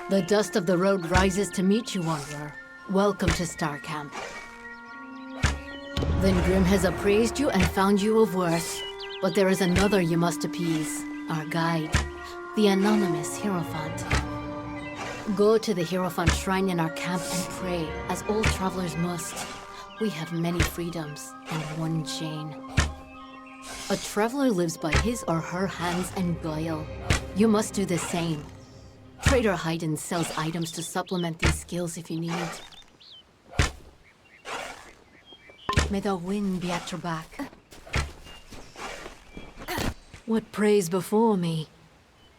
The dust of the road rises to meet you, wanderer. Welcome to Star Camp. Then Grim has appraised you and found you of worth. But there is another you must appease, our guide, the anonymous Hierophant. Go to the Hierophant shrine in our camp and pray, as all travelers must. We have many freedoms and one chain. A traveler lives by his or her hands and guile. You must do the same. Trader Haydn sells items to supplement these skills if you need. May the wind be at your back. What prays before me?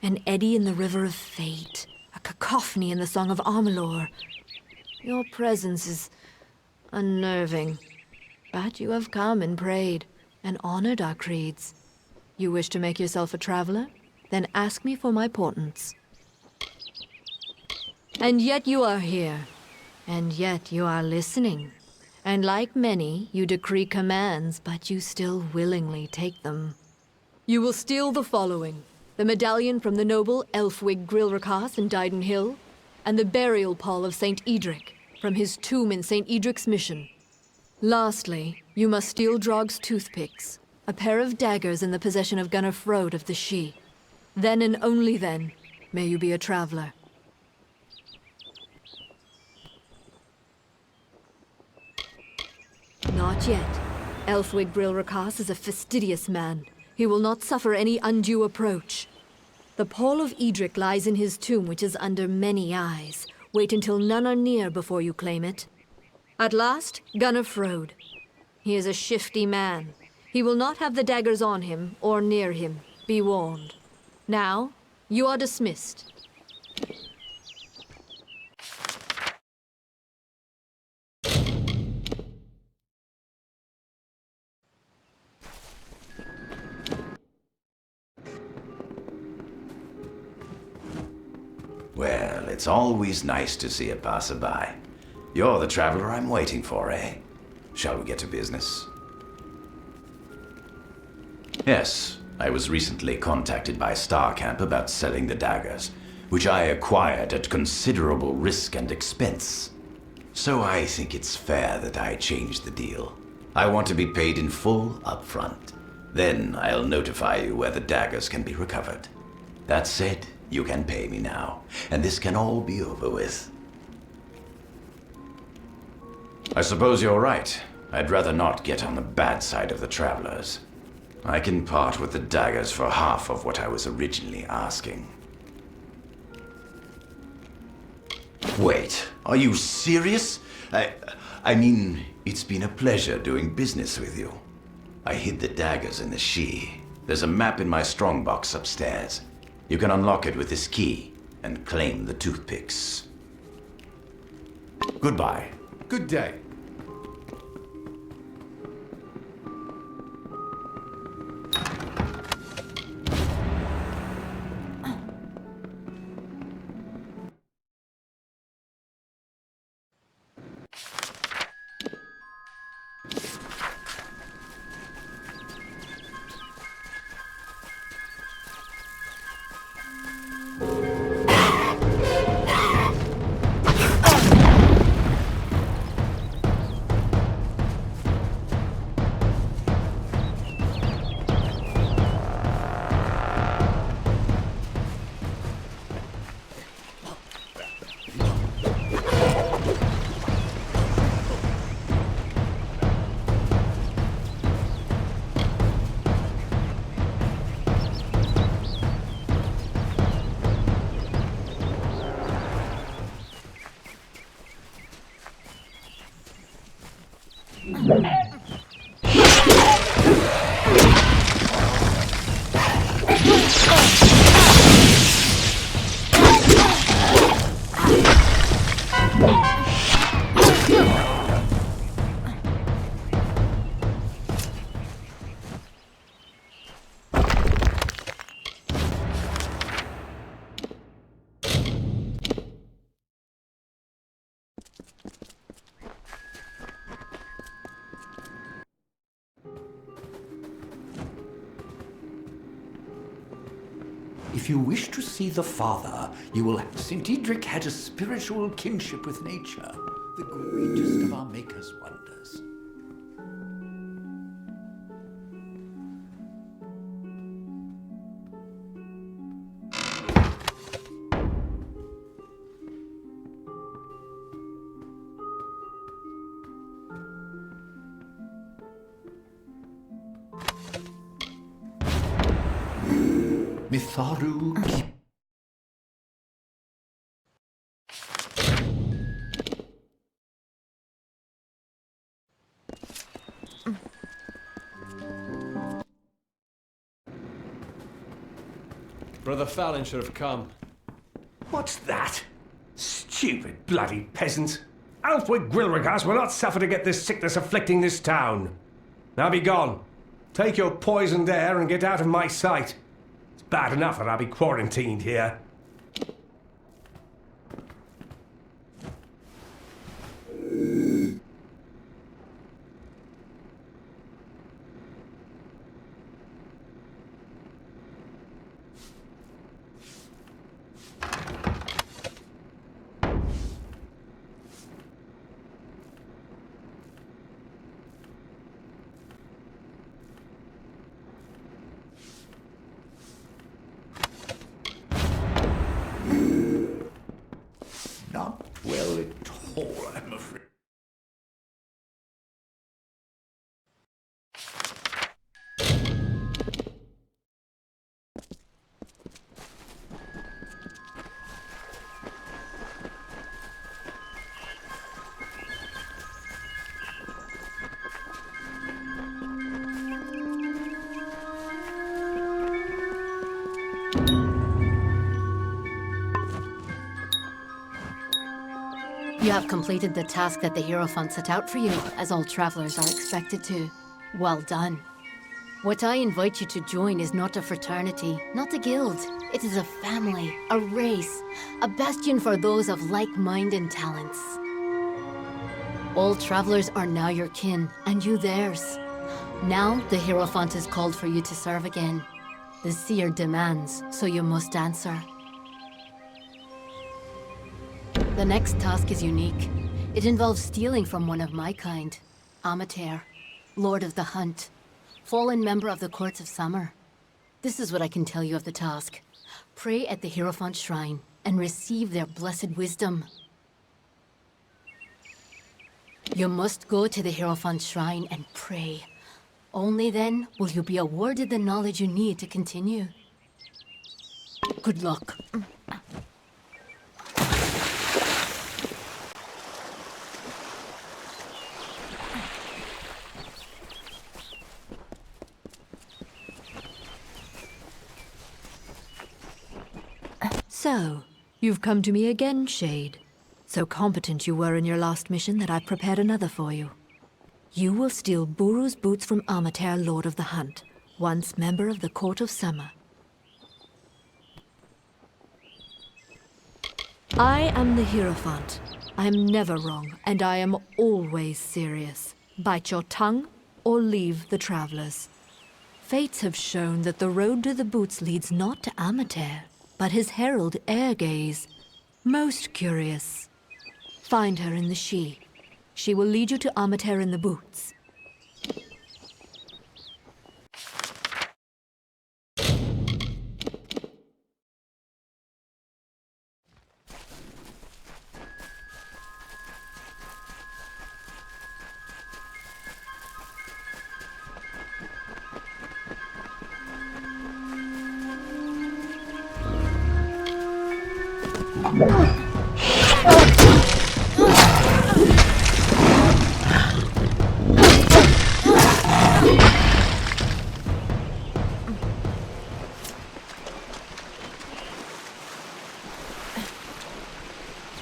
An eddy in the river of fate. A cacophony in the song of Amalur. Your presence is unnerving. But you have come and prayed, and honored our creeds. You wish to make yourself a traveler? Then ask me for my portents. And yet you are here. And yet you are listening. And like many, you decree commands, but you still willingly take them. You will steal the following: the medallion from the noble Elfwig Grilrakas in Dyden Hill, and the burial pall of St. Edric from his tomb in St. Edric's Mission. Lastly, you must steal Drog's toothpicks, a pair of daggers in the possession of Gunnar Frode of the She. Then and only then may you be a traveler. Not yet. Elfwig Grilrakas is a fastidious man. He will not suffer any undue approach. The pall of Edric lies in his tomb, which is under many eyes. Wait until none are near before you claim it. At last, Gunnar Frode. He is a shifty man. He will not have the daggers on him or near him. Be warned. Now, you are dismissed. Well, it's always nice to see a passerby. You're the traveler I'm waiting for, eh? Shall we get to business? Yes, I was recently contacted by Star Camp about selling the daggers, which I acquired at considerable risk and expense. So I think it's fair that I change the deal. I want to be paid in full up front. Then I'll notify you where the daggers can be recovered. That said, you can pay me now, and this can all be over with. I suppose you're right. I'd rather not get on the bad side of the travelers. I can part with the daggers for half of what I was originally asking. Wait, are you serious? I mean, it's been a pleasure doing business with you. I hid the daggers in the She. There's a map in my strongbox upstairs. You can unlock it with this key and claim the toothpicks. Goodbye. Good day. If you wish to see the Father, you will... St. Edric had a spiritual kinship with nature, the greatest of our Maker's wonders. Mitharu. Brother Fallon should have come. What's that? Stupid bloody peasants. Alfred Gwilregas will not suffer to get this sickness afflicting this town. Now be gone. Take your poisoned air and get out of my sight. It's bad enough that I'll be quarantined here. Not well at all, I'm afraid. You have completed the task that the Hierophant set out for you, as all travelers are expected to. Well done. What I invite you to join is not a fraternity, not a guild. It is a family, a race, a bastion for those of like mind and talents. All travelers are now your kin, and you theirs. Now, the Hierophant has called for you to serve again. The seer demands, so you must answer. The next task is unique. It involves stealing from one of my kind, Amalur, Lord of the Hunt, fallen member of the Courts of Summer. This is what I can tell you of the task. Pray at the Hierophant Shrine and receive their blessed wisdom. You must go to the Hierophant Shrine and pray. Only then will you be awarded the knowledge you need to continue. Good luck. So, you've come to me again, Shade. So competent you were in your last mission that I've prepared another for you. You will steal Buru's boots from Amalur, Lord of the Hunt, once member of the Court of Summer. I am the Hierophant. I am never wrong, and I am always serious. Bite your tongue, or leave the travelers. Fates have shown that the road to the boots leads not to Amalur, but his herald Airgaze. Most curious. Find her in the She. She will lead you to Amalur in the boots.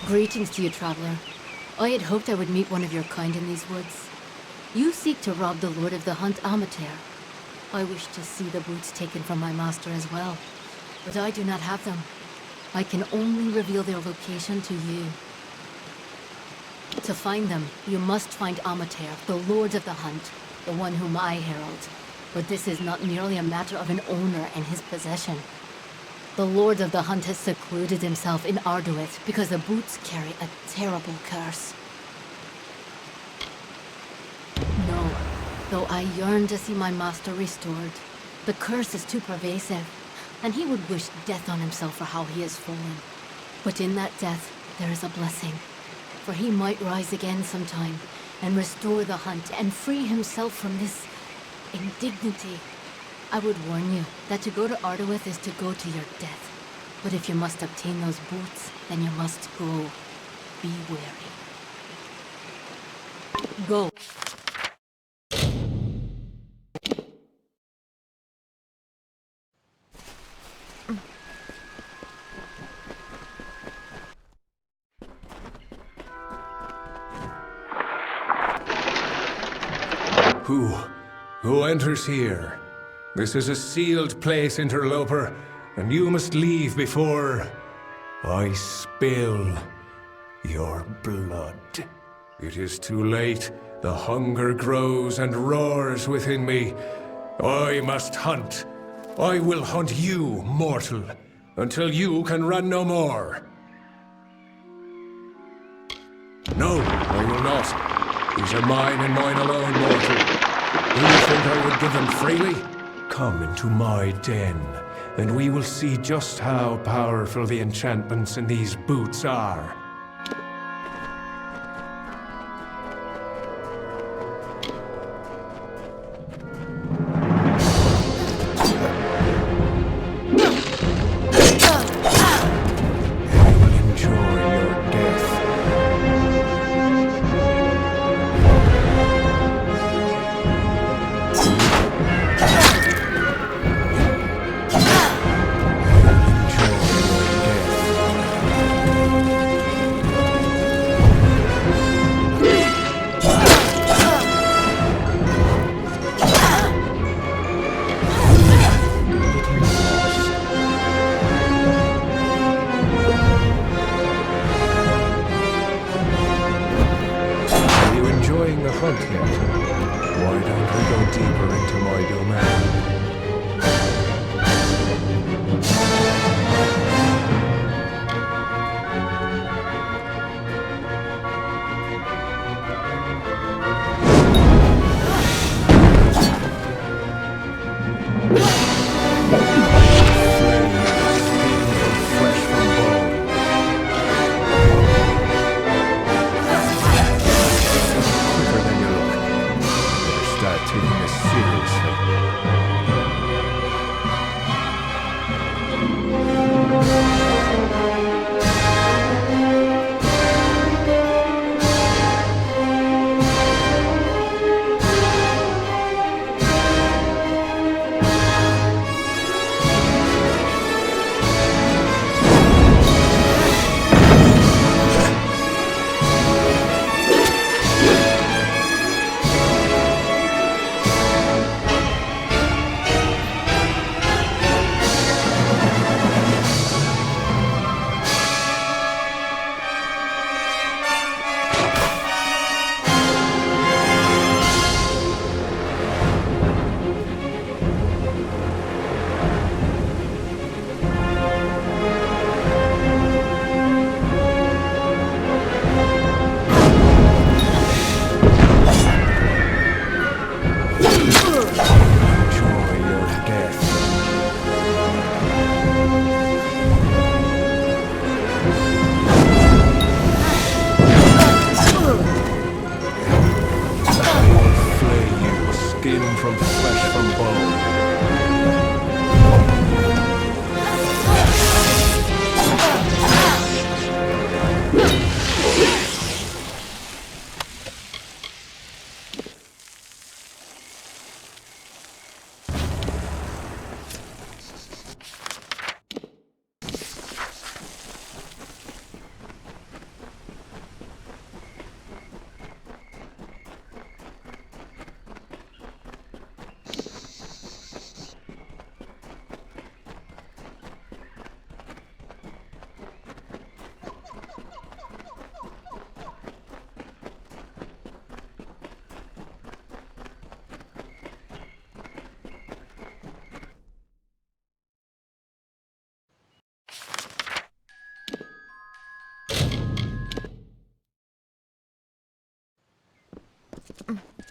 Greetings to you, traveler. I had hoped I would meet one of your kind in these woods. You seek to rob the Lord of the Hunt, Amalur. I wish to see the boots taken from my master as well, but I do not have them. I can only reveal their location to you. To find them, you must find Amalur, the Lord of the Hunt, the one whom I herald. But this is not merely a matter of an owner and his possession. The Lord of the Hunt has secluded himself in Arduith because the boots carry a terrible curse. No, though I yearn to see my master restored, the curse is too pervasive, and he would wish death on himself for how he has fallen. But in that death, there is a blessing, for he might rise again sometime and restore the Hunt and free himself from this indignity. I would warn you that to go to Arduith is to go to your death. But if you must obtain those boots, then you must go. Be wary. Go. Who enters here? This is a sealed place, interloper, and you must leave before I spill your blood. It is too late. The hunger grows and roars within me. I must hunt. I will hunt you, mortal, until you can run no more. No, I will not. These are mine and mine alone, mortal. Do you think I would give them freely? Come into my den, and we will see just how powerful the enchantments in these boots are.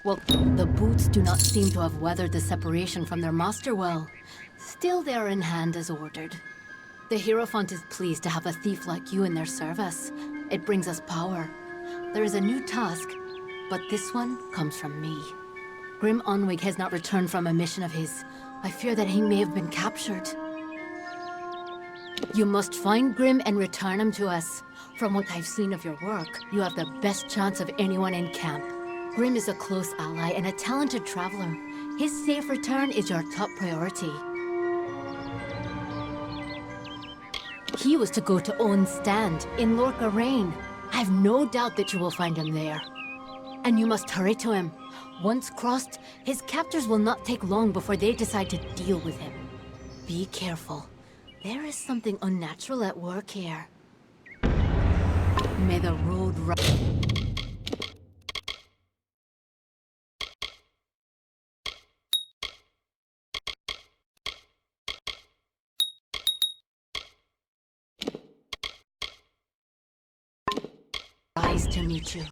Well, the boots do not seem to have weathered the separation from their master well. Still, they are in hand as ordered. The Hierophant is pleased to have a thief like you in their service. It brings us power. There is a new task, but this one comes from me. Grim Onwig has not returned from a mission of his. I fear that he may have been captured. You must find Grim and return him to us. From what I've seen of your work, you have the best chance of anyone in camp. Grim is a close ally and a talented traveler. His safe return is your top priority. He was to go to Owen's stand in Lorca Rain. I've no doubt that you will find him there. And you must hurry to him. Once crossed, his captors will not take long before they decide to deal with him. Be careful. There is something unnatural at work here. May the road rise to meet you.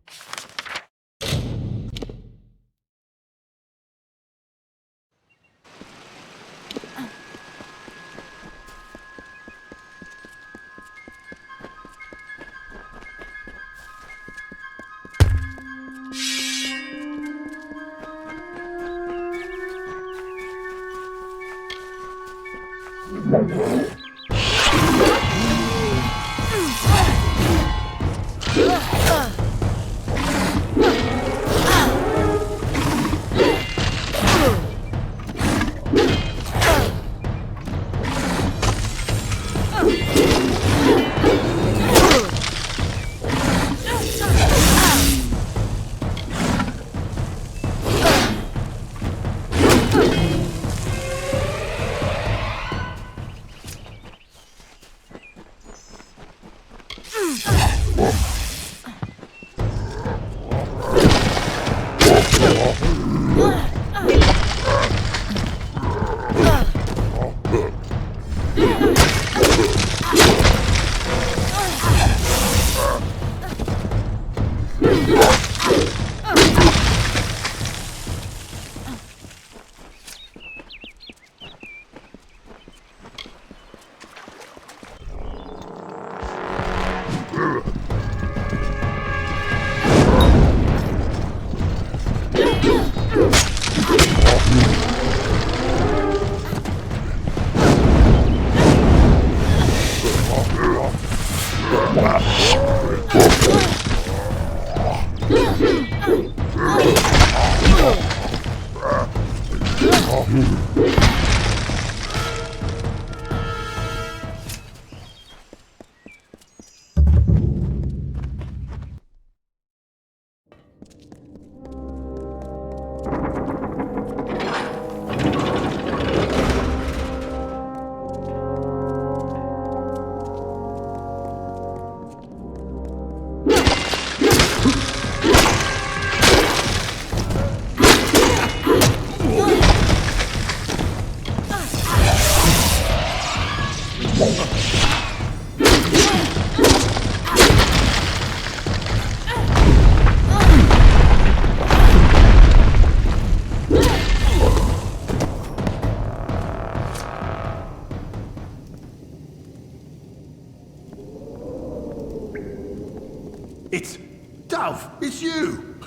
It's... Dove, it's you!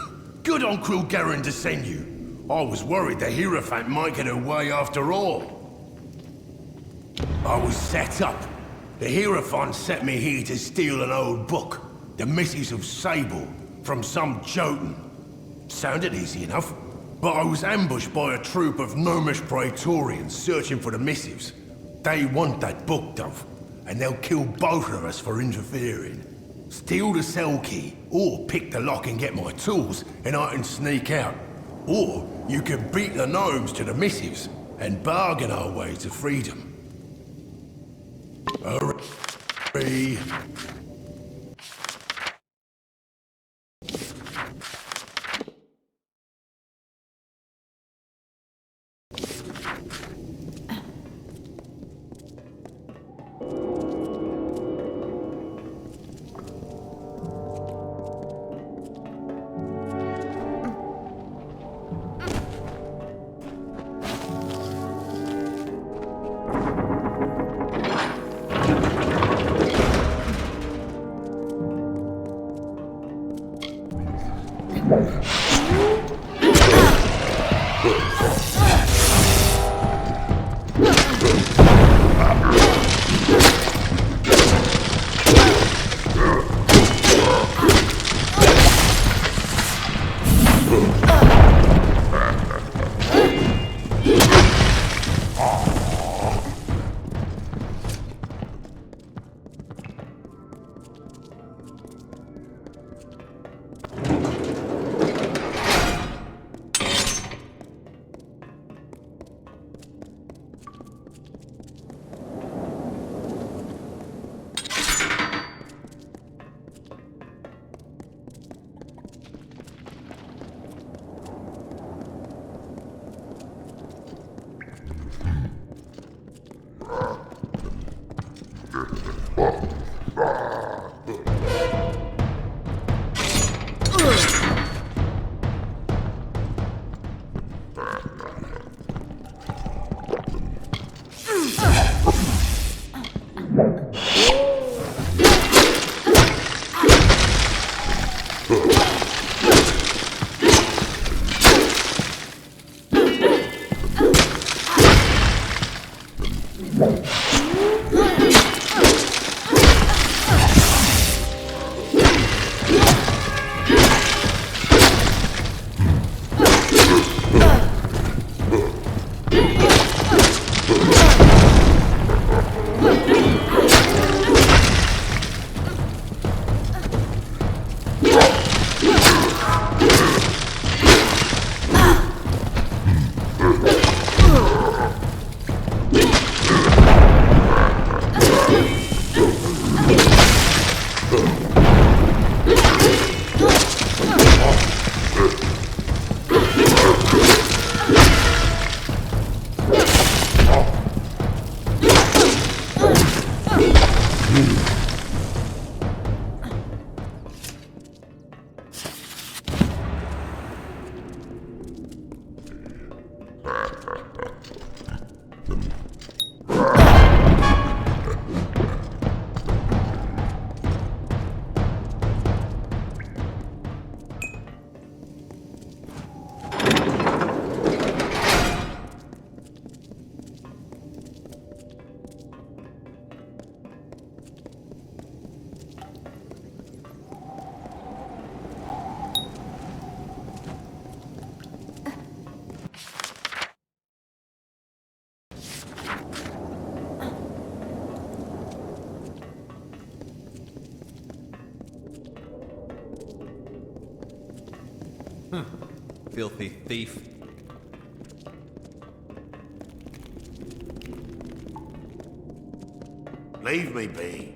Good on Cruel Garen to send you. I was worried the Hierophant might get away after all. I was set up. The Hierophant sent me here to steal an old book, The Missives of Sable, from some Jotun. Sounded easy enough, but I was ambushed by a troop of gnomish praetorians searching for the missives. They want that book, Dove, and they'll kill both of us for interfering. Steal the cell key, or pick the lock and get my tools, and I can sneak out. Or you can beat the gnomes to the missives, and bargain our way to freedom. Hurry. Filthy thief. Leave me be.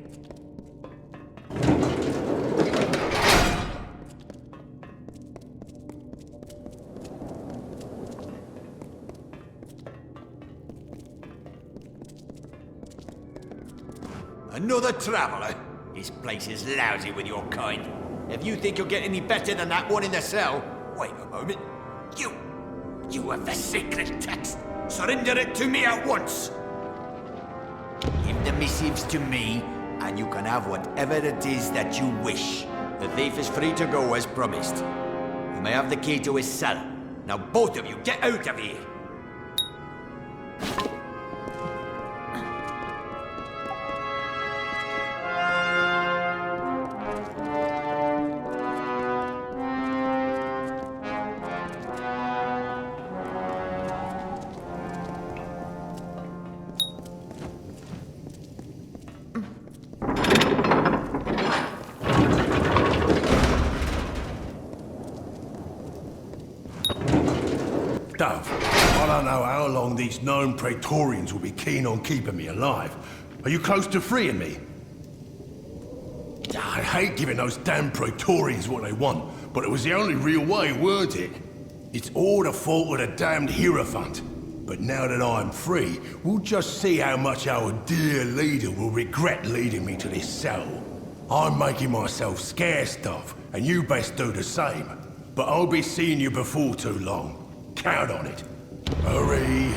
Another traveller? This place is lousy with your kind. If you think you'll get any better than that one in the cell, wait a moment. You have the secret text. Surrender it to me at once. Give the missives to me, and you can have whatever it is that you wish. The thief is free to go as promised. You may have the key to his cell. Now both of you, get out of here! Dove, I don't know how long these known Praetorians will be keen on keeping me alive. Are you close to freeing me? I hate giving those damn Praetorians what they want, but it was the only real way, weren't it? It's all the fault of the damned Hierophant. But now that I'm free, we'll just see how much our dear leader will regret leading me to this cell. I'm making myself scarce, Dove, and you best do the same. But I'll be seeing you before too long. Count on it. Hurry.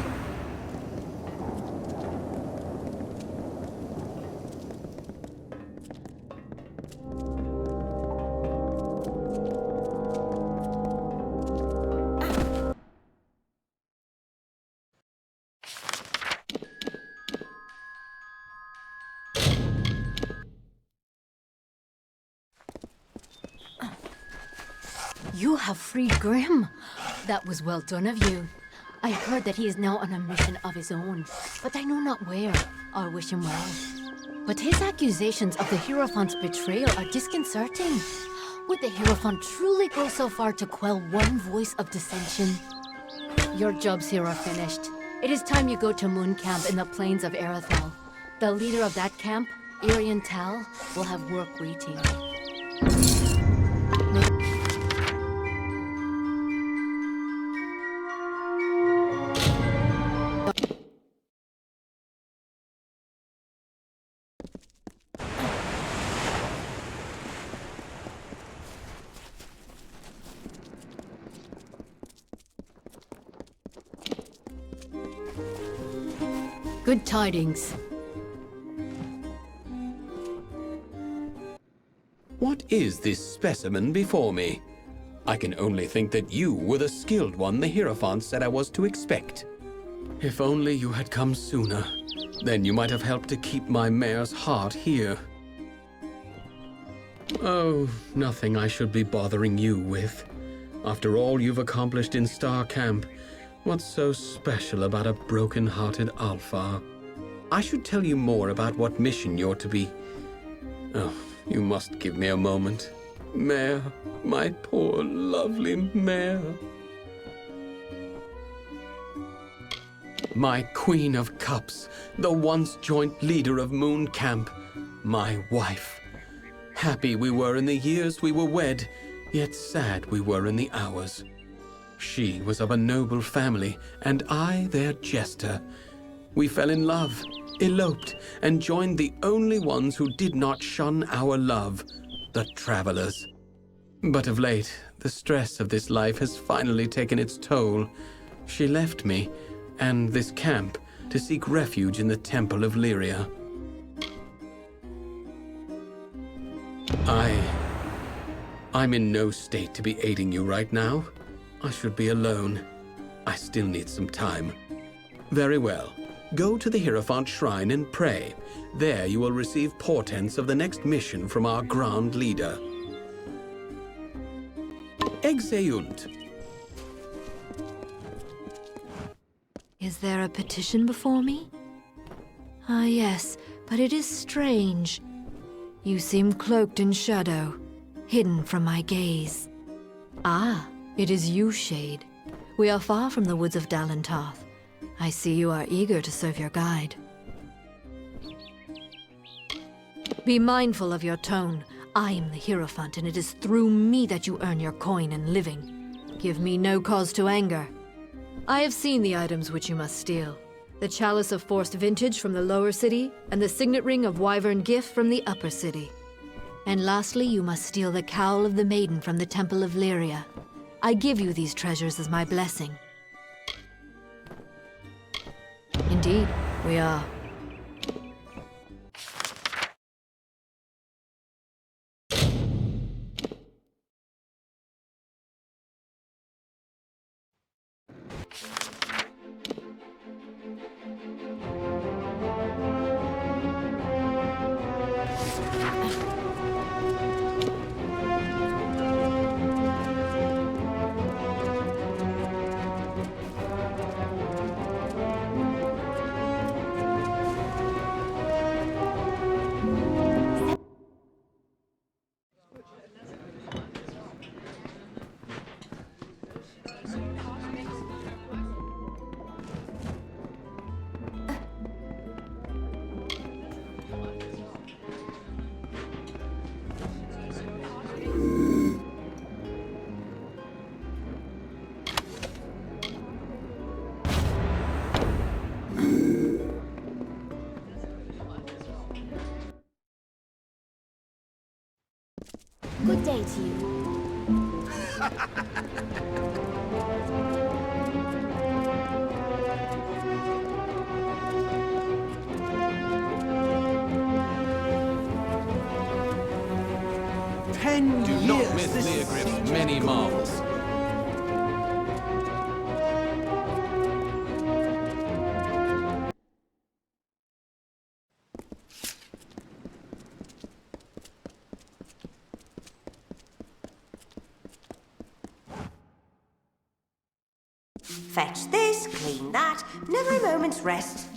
You have freed Grim. That was well done of you. I heard that he is now on a mission of his own, but I know not where. I wish him well. But his accusations of the Hierophant's betrayal are disconcerting. Would the Hierophant truly go so far to quell one voice of dissension? Your jobs here are finished. It is time you go to Moon Camp in the plains of Erethel. The leader of that camp, Irian Tal, will have work waiting. Good tidings. What is this specimen before me? I can only think that you were the skilled one the Hierophant said I was to expect. If only you had come sooner, then you might have helped to keep my mare's heart here. Oh, nothing I should be bothering you with. After all you've accomplished in Star Camp, what's so special about a broken-hearted Alpha? I should tell you more about what mission you're to be. Oh, you must give me a moment. Mare, my poor, lovely mare. My Queen of Cups, the once joint leader of Moon Camp, my wife. Happy we were in the years we were wed, yet sad we were in the hours. She was of a noble family, and I their jester. We fell in love, eloped, and joined the only ones who did not shun our love, the travelers. But of late, the stress of this life has finally taken its toll. She left me, and this camp, to seek refuge in the Temple of Lyria. I'm in no state to be aiding you right now. I should be alone. I still need some time. Very well. Go to the Hierophant Shrine and pray. There you will receive portents of the next mission from our Grand Leader. Exeunt. Is there a petition before me? Ah, yes, but it is strange. You seem cloaked in shadow, hidden from my gaze. Ah, it is you, Shade. We are far from the woods of Dalentarth. I see you are eager to serve your guide. Be mindful of your tone. I am the Hierophant, and it is through me that you earn your coin and living. Give me no cause to anger. I have seen the items which you must steal. The Chalice of Forced Vintage from the lower city, and the Signet Ring of Wyvern Gift from the upper city. And lastly, you must steal the Cowl of the Maiden from the Temple of Lyria. I give you these treasures as my blessing. Indeed, we are. Good day to you. Do not miss Leogriff's many marvels. Fetch this, clean that, never a moment's rest.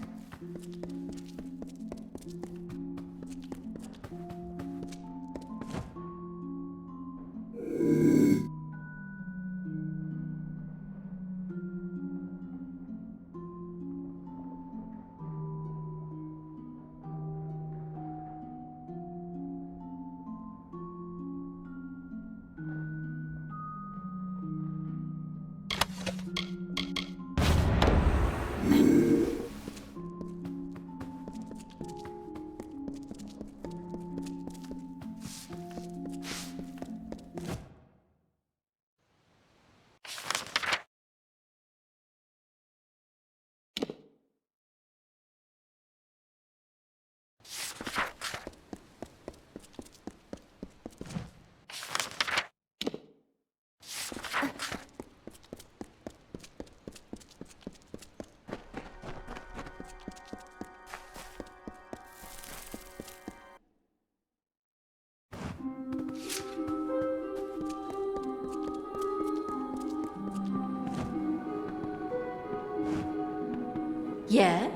Yeah?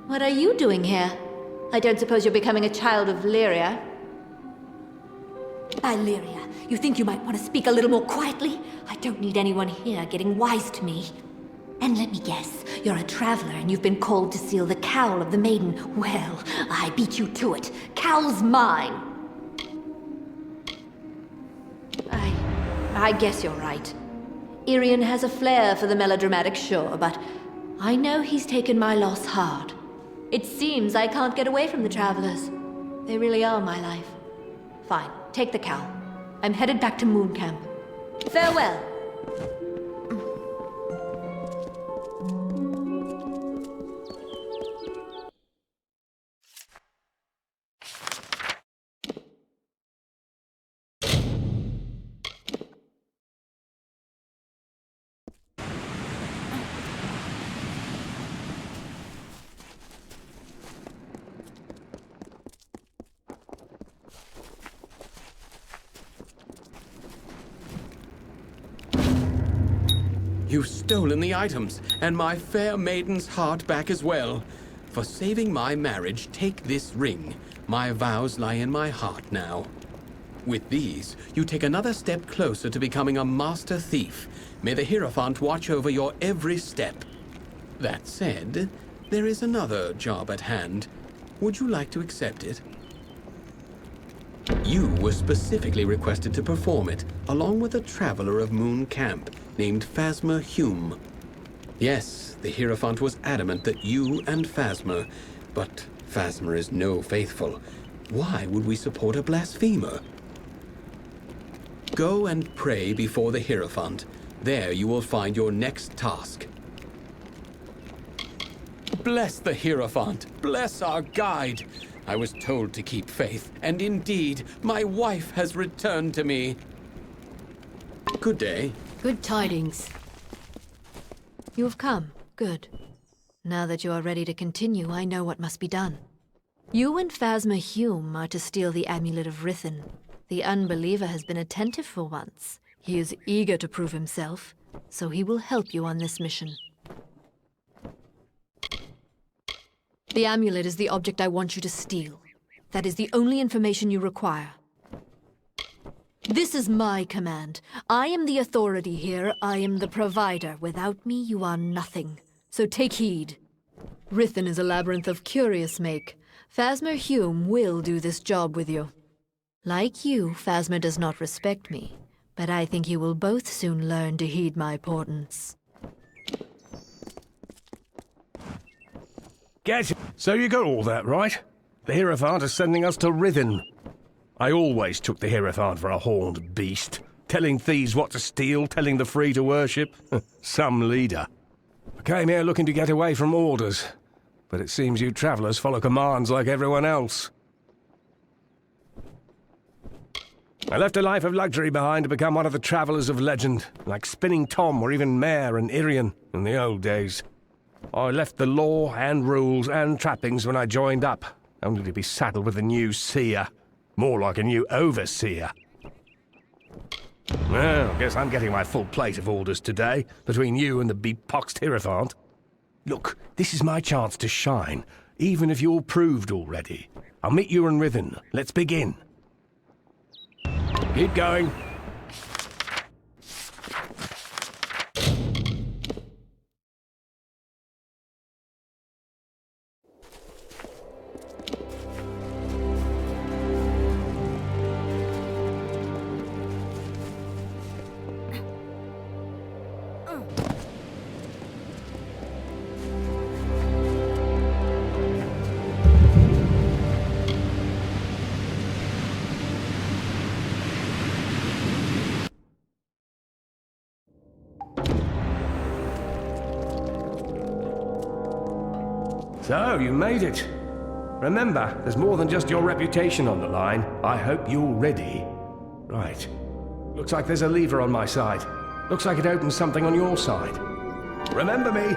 What are you doing here? I don't suppose you're becoming a child of Lyria? By Lyria, you think you might want to speak a little more quietly? I don't need anyone here getting wise to me. And let me guess, you're a traveler and you've been called to seal the cowl of the maiden. Well, I beat you to it. Cowl's mine. I guess you're right. Irian has a flair for the melodramatic, sure, but I know he's taken my loss hard. It seems I can't get away from the travelers. They really are my life. Fine, take the cowl. I'm headed back to Moon Camp. Farewell. You've stolen the items, and my fair maiden's heart back as well. For saving my marriage, take this ring. My vows lie in my heart now. With these, you take another step closer to becoming a master thief. May the Hierophant watch over your every step. That said, there is another job at hand. Would you like to accept it? You were specifically requested to perform it, along with a traveler of Moon Camp named Phasma Hume. Yes, the Hierophant was adamant that you and Phasma, but Phasma is no faithful. Why would we support a blasphemer? Go and pray before the Hierophant. There you will find your next task. Bless the Hierophant! Bless our guide! I was told to keep faith, and indeed, my wife has returned to me. Good day. Good tidings. You have come. Good. Now that you are ready to continue, I know what must be done. You and Phasma Hume are to steal the Amulet of Rithen. The unbeliever has been attentive for once. He is eager to prove himself, so he will help you on this mission. The amulet is the object I want you to steal. That is the only information you require. This is my command. I am the authority here. I am the provider. Without me, you are nothing. So take heed. Rithen is a labyrinth of curious make. Phasma Hume will do this job with you. Like you, Phasma does not respect me, but I think you will both soon learn to heed my portents. So you got all that right? The Hierophant is sending us to Rithen. I always took the Hierophant for a horned beast. Telling thieves what to steal, telling the free to worship. Some leader. I came here looking to get away from orders. But it seems you travellers follow commands like everyone else. I left a life of luxury behind to become one of the travellers of legend, like Spinning Tom or even Mare and Irian in the old days. I left the law and rules and trappings when I joined up, only to be saddled with a new seer. More like a new overseer. Well, I guess I'm getting my full plate of orders today, between you and the bepoxed Hierophant. Look, this is my chance to shine, even if you're proved already. I'll meet you in Rithen. Let's begin. Keep going. So, you made it. Remember, there's more than just your reputation on the line. I hope you're ready. Right. Looks like there's a lever on my side. Looks like it opens something on your side. Remember me?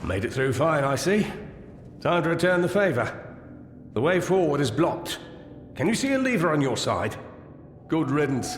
Made it through fine, I see. Time to return the favor. The way forward is blocked. Can you see a lever on your side? Good riddance.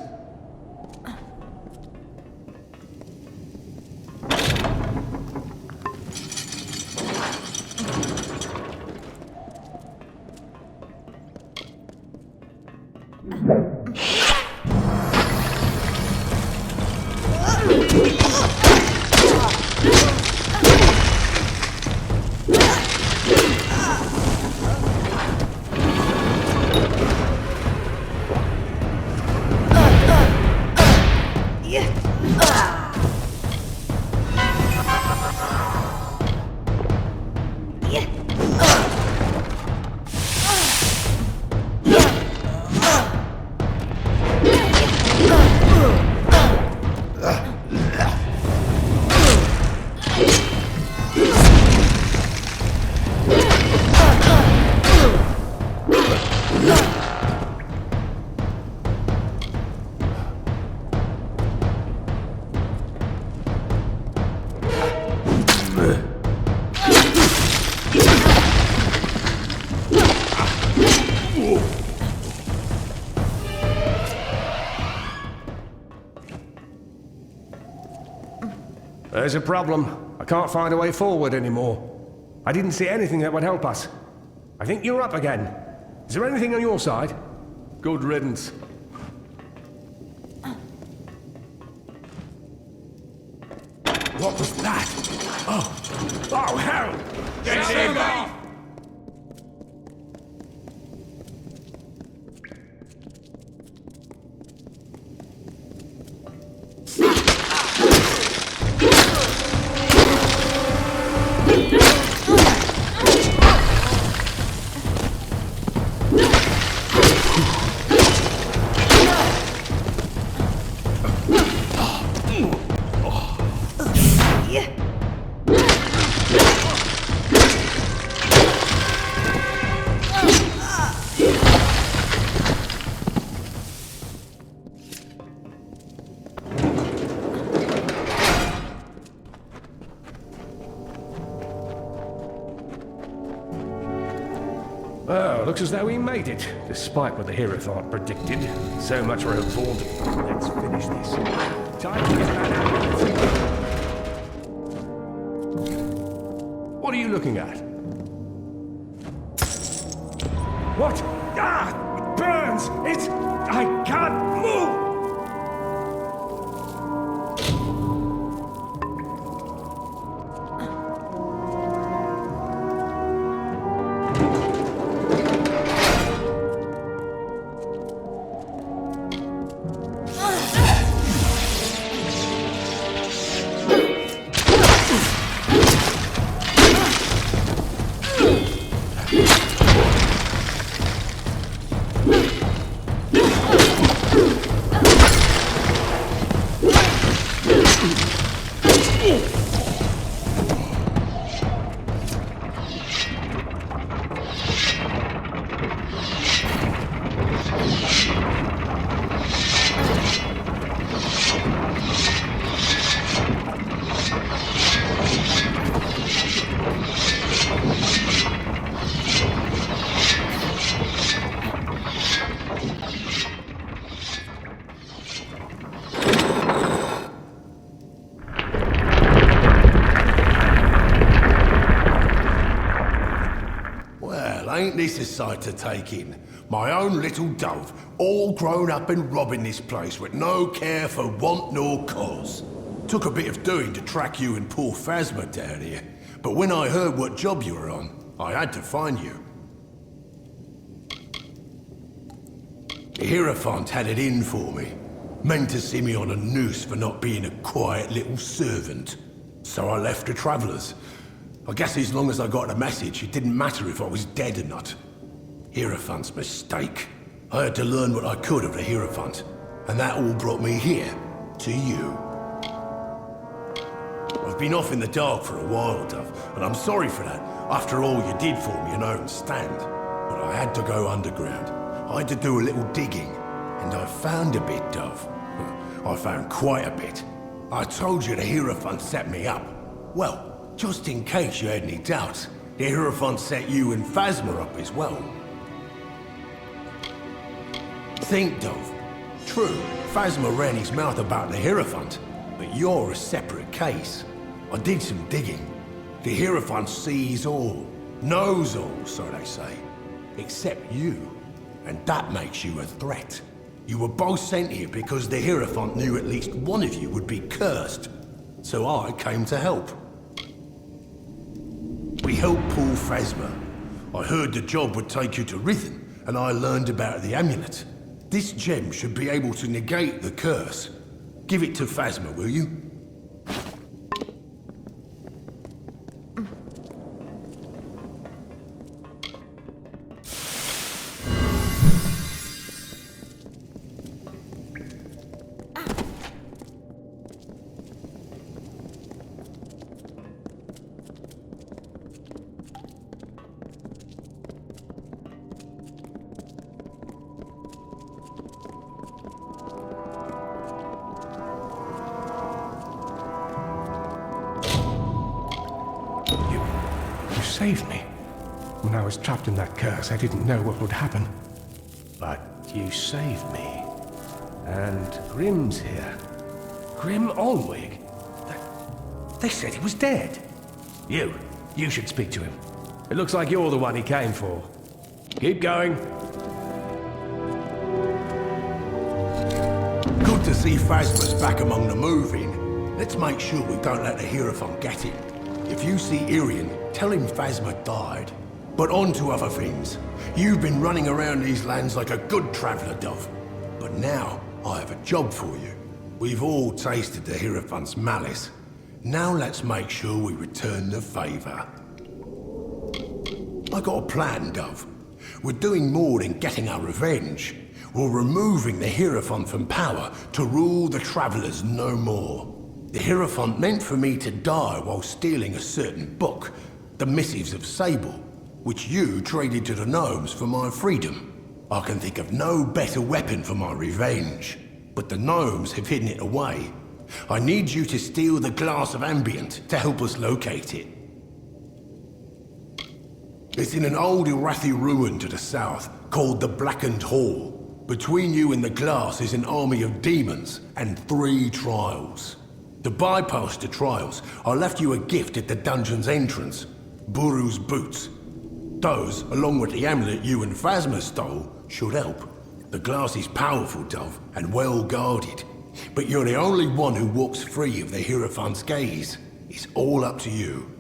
There's a problem. I can't find a way forward anymore. I didn't see anything that would help us. I think you're up again. Is there anything on your side? Good riddance. What was that? Oh, hell! Get him off! Well, looks as though we made it, despite what the Hierophant predicted. So much for a vaunt. Let's finish this. Time to get that out. What are you looking at? What? Ah! It burns! I can't move! Ain't this a sight to take in? My own little dove, all grown up and robbing this place with no care for want nor cause. Took a bit of doing to track you and poor Phasma down here, but when I heard what job you were on, I had to find you. The Hierophant had it in for me. Meant to see me on a noose for not being a quiet little servant. So I left the Travellers. I guess as long as I got a message, it didn't matter if I was dead or not. Hierophant's mistake. I had to learn what I could of the Hierophant, and that all brought me here, to you. I've been off in the dark for a while, Dove, and I'm sorry for that, after all you did for me in Owen Stand. But I had to go underground. I had to do a little digging, and I found a bit, Dove. I found quite a bit. I told you the Hierophant set me up. Well, just in case you had any doubts, the Hierophant set you and Phasma up as well. Think, Dove. True, Phasma ran his mouth about the Hierophant, but you're a separate case. I did some digging. The Hierophant sees all, knows all, so they say. Except you. And that makes you a threat. You were both sent here because the Hierophant knew at least one of you would be cursed. So I came to help. We helped pull Phasma. I heard the job would take you to Rhythm, and I learned about the amulet. This gem should be able to negate the curse. Give it to Phasma, will you? Saved me. When I was trapped in that curse, I didn't know what would happen. But you saved me. And Grim's here. Grim Olwig. They said he was dead. You should speak to him. It looks like you're the one he came for. Keep going. Good to see Phasma's back among the moving. Let's make sure we don't let the Hierophant get him. If you see Irian, tell him Phasma died. But on to other things. You've been running around these lands like a good traveller, Dove. But now, I have a job for you. We've all tasted the Hierophant's malice. Now let's make sure we return the favour. I got a plan, Dove. We're doing more than getting our revenge. We're removing the Hierophant from power to rule the Travellers no more. The Hierophant meant for me to die while stealing a certain book, the Missives of Sable, which you traded to the gnomes for my freedom. I can think of no better weapon for my revenge, but the gnomes have hidden it away. I need you to steal the Glass of Ambient to help us locate it. It's in an old Irathi ruin to the south, called the Blackened Hall. Between you and the glass is an army of demons and 3 trials. To bypass the trials, I left you a gift at the dungeon's entrance. Buru's boots. Those, along with the amulet you and Phasma stole, should help. The glass is powerful, Dove, and well guarded. But you're the only one who walks free of the Hierophant's gaze. It's all up to you.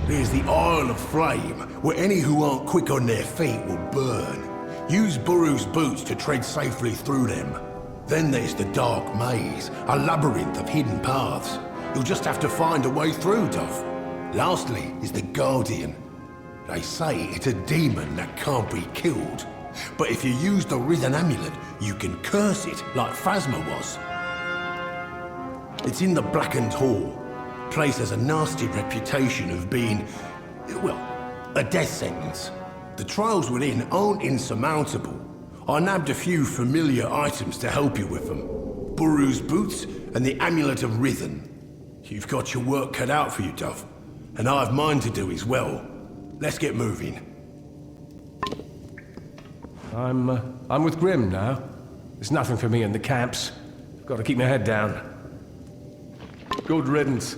There's the Isle of Flame, where any who aren't quick on their feet will burn. Use Buru's boots to tread safely through them. Then there's the Dark Maze, a labyrinth of hidden paths. You'll just have to find a way through, Dove. Lastly is the Guardian. They say it's a demon that can't be killed. But if you use the Rhythm Amulet, you can curse it like Phasma was. It's in the Blackened Hall. Place has a nasty reputation of being, well, a death sentence. The trials within aren't insurmountable. I nabbed a few familiar items to help you with them. Buru's boots and the Amulet of Rhythm. You've got your work cut out for you, Dove. And I have mine to do as well. Let's get moving. I'm with Grim now. There's nothing for me in the camps. Got to keep my head down. Good riddance.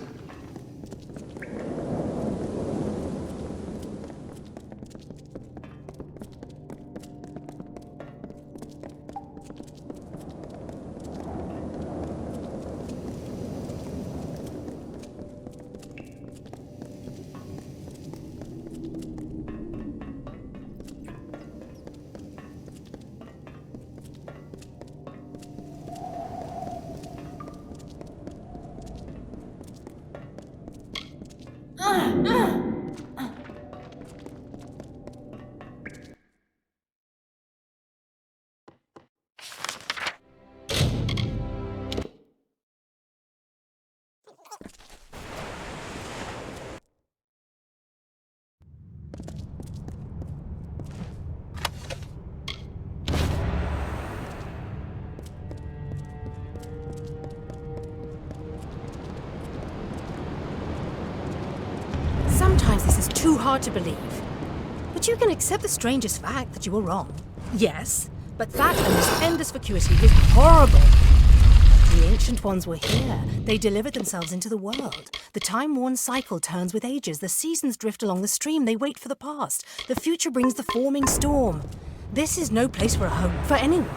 Sometimes this is too hard to believe. But you can accept the strangest fact that you were wrong. Yes, but that and this endless vacuity is horrible. The Ancient Ones were here. They delivered themselves into the world. The time-worn cycle turns with ages. The seasons drift along the stream. They wait for the past. The future brings the forming storm. This is no place for a home, for anyone.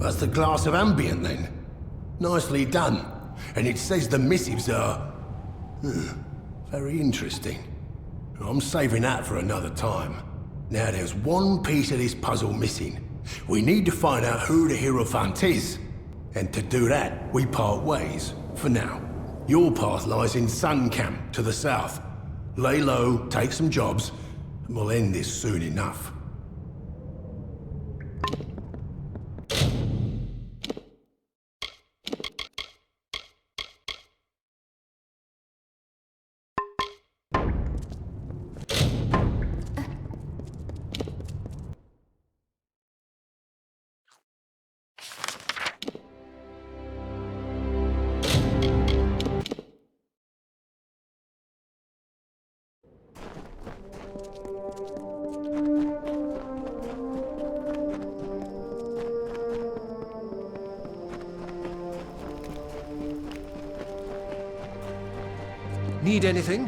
That's the glass of ambient, then. Nicely done. And it says the missives are... very interesting. I'm saving that for another time. Now there's one piece of this puzzle missing. We need to find out who the Hierophant is. And to do that, we part ways, for now. Your path lies in Sun Camp, to the south. Lay low, take some jobs, and we'll end this soon enough. Need anything?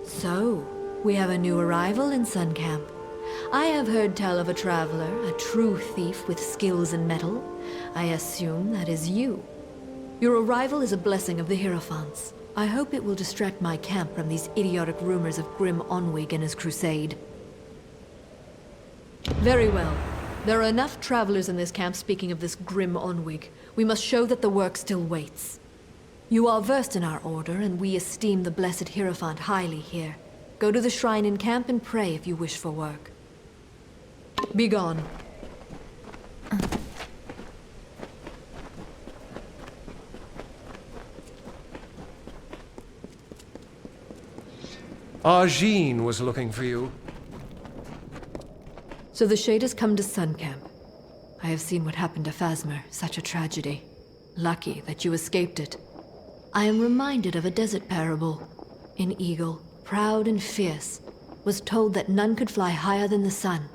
So, we have a new arrival in Sun Camp. I have heard tell of a traveler, a true thief with skills in metal. I assume that is you. Your arrival is a blessing of the Hierophants. I hope it will distract my camp from these idiotic rumors of Grim Onwig and his crusade. Very well. There are enough travelers in this camp speaking of this Grim Onwig. We must show that the work still waits. You are versed in our order, and we esteem the blessed Hierophant highly here. Go to the shrine in camp and pray if you wish for work. Be gone. Arjean was looking for you. So the Shade has come to Sun Camp. I have seen what happened to Phasmer, such a tragedy. Lucky that you escaped it. I am reminded of a desert parable. An eagle, proud and fierce, was told that none could fly higher than the sun,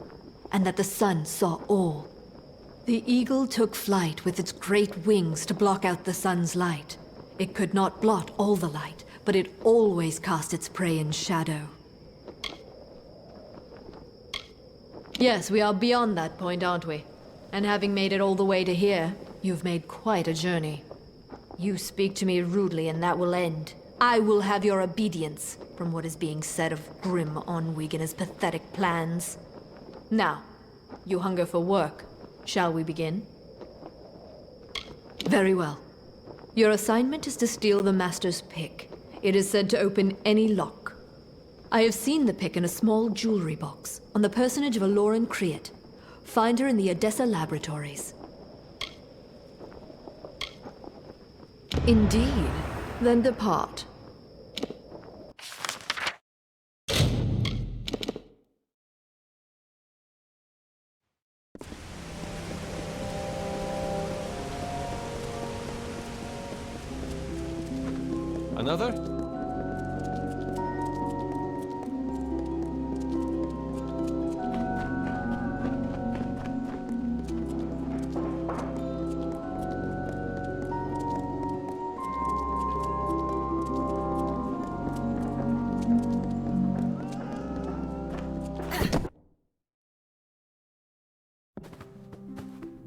and that the sun saw all. The eagle took flight with its great wings to block out the sun's light. It could not blot all the light, but it always cast its prey in shadow. Yes, we are beyond that point, aren't we? And having made it all the way to here, you've made quite a journey. You speak to me rudely and that will end. I will have your obedience from what is being said of Grim Onwig and his pathetic plans. Now, you hunger for work. Shall we begin? Very well. Your assignment is to steal the Master's pick. It is said to open any lock. I have seen the pick in a small jewelry box on the personage of Aloran Kriet. Find her in the Odessa laboratories. Indeed. Then depart. Another?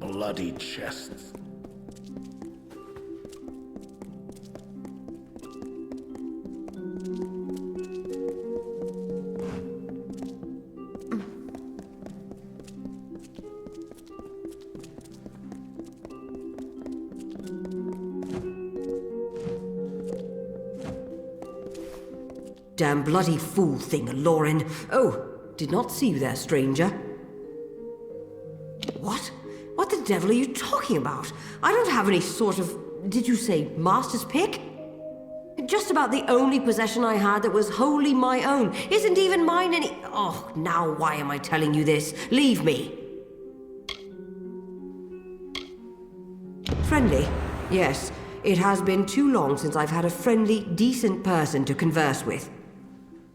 Bloody chests. Damn bloody fool thing, Lauren. Oh, did not see you there, stranger. What? What the devil are you talking about? I don't have any sort of... Did you say master's pick? Just about the only possession I had that was wholly my own. Isn't even mine any... Oh, now why am I telling you this? Leave me. Friendly? Yes. It has been too long since I've had a friendly, decent person to converse with.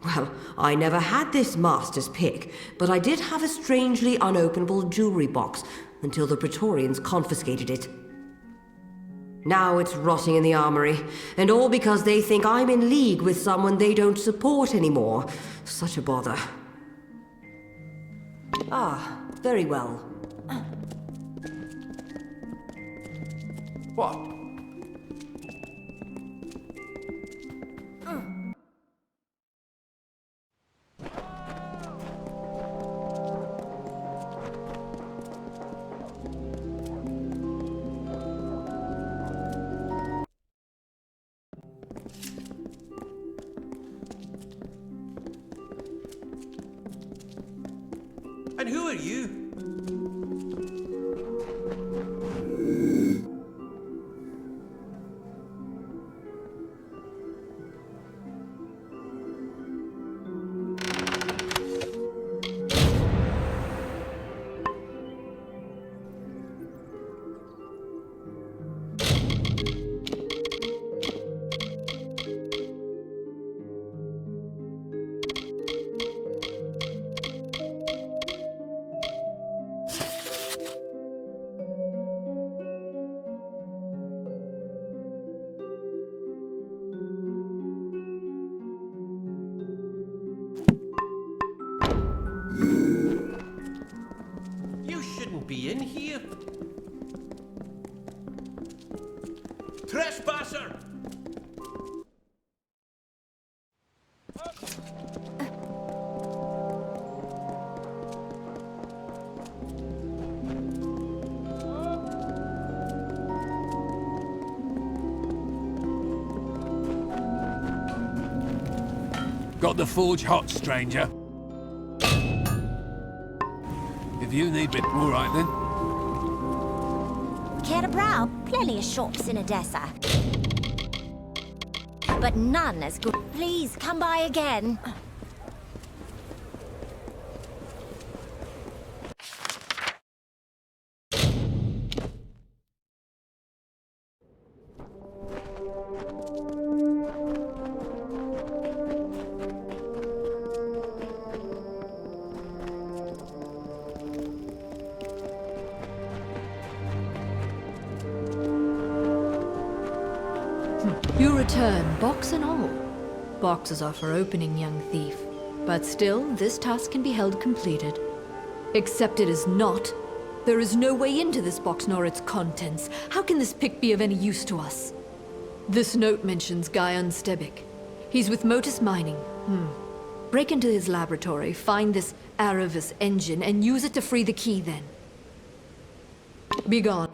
Well, I never had this master's pick, but I did have a strangely unopenable jewelry box until the Praetorians confiscated it. Now it's rotting in the armory, and all because they think I'm in league with someone they don't support anymore. Such a bother. Ah, very well. What? And who are you? You shouldn't be in here. Trespasser! Got the forge hot, stranger. If you need me, all right then. Care to brow? Plenty of shops in Odessa. But none as good. Please come by again. You return, box and all. Boxes are for opening, young thief. But still, this task can be held completed. Except it is not. There is no way into this box nor its contents. How can this pick be of any use to us? This note mentions Guy Unstebik. He's with Motus Mining. Break into his laboratory, find this Aravis engine, and use it to free the key then. Be gone.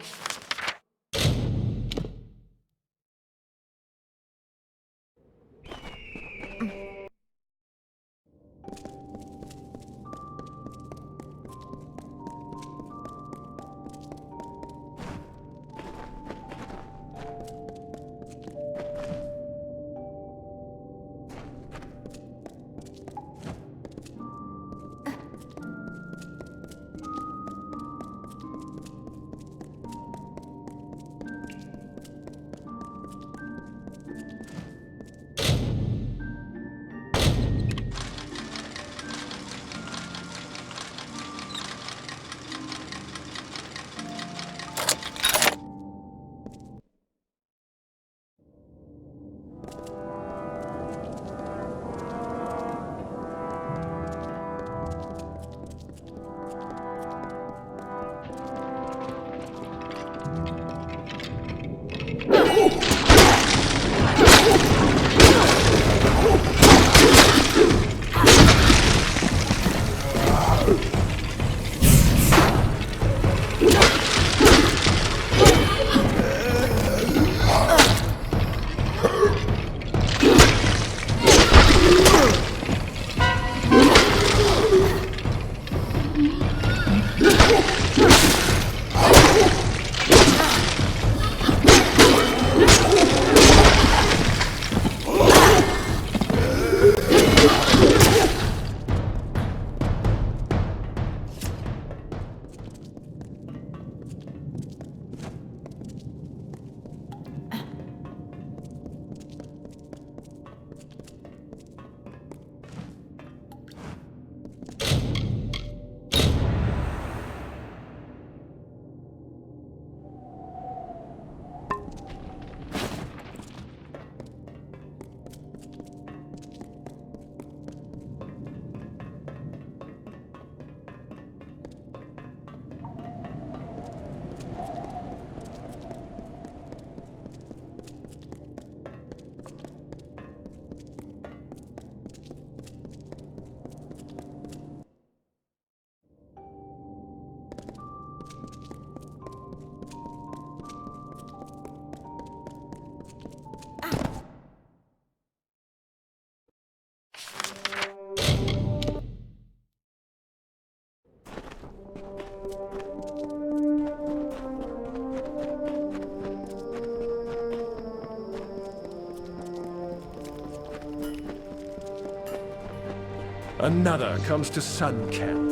Another comes to Sun Camp.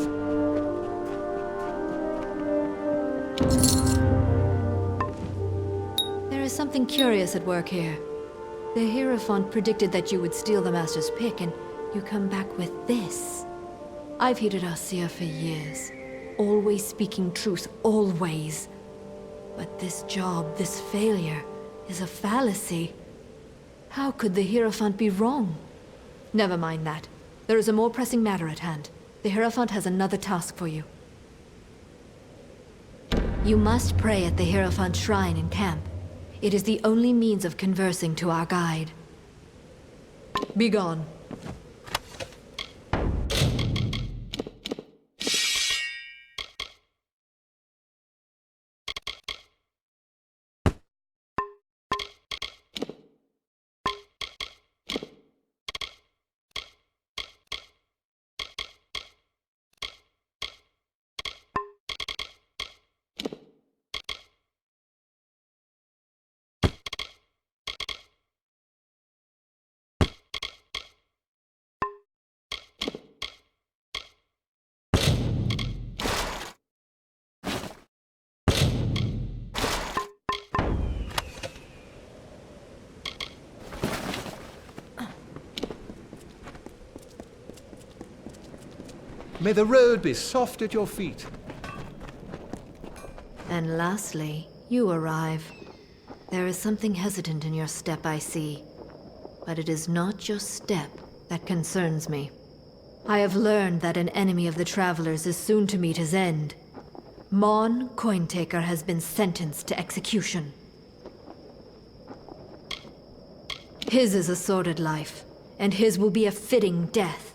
There is something curious at work here. The Hierophant predicted that you would steal the Master's pick, and you come back with this. I've hated Arcia for years. Always speaking truth, always. But this job, this failure, is a fallacy. How could the Hierophant be wrong? Never mind that. There is a more pressing matter at hand. The Hierophant has another task for you. You must pray at the Hierophant shrine in camp. It is the only means of conversing to our guide. Be gone. May the road be soft at your feet. And lastly, you arrive. There is something hesitant in your step, I see. But it is not your step that concerns me. I have learned that an enemy of the Travelers is soon to meet his end. Mon Cointaker has been sentenced to execution. His is a sordid life, and his will be a fitting death.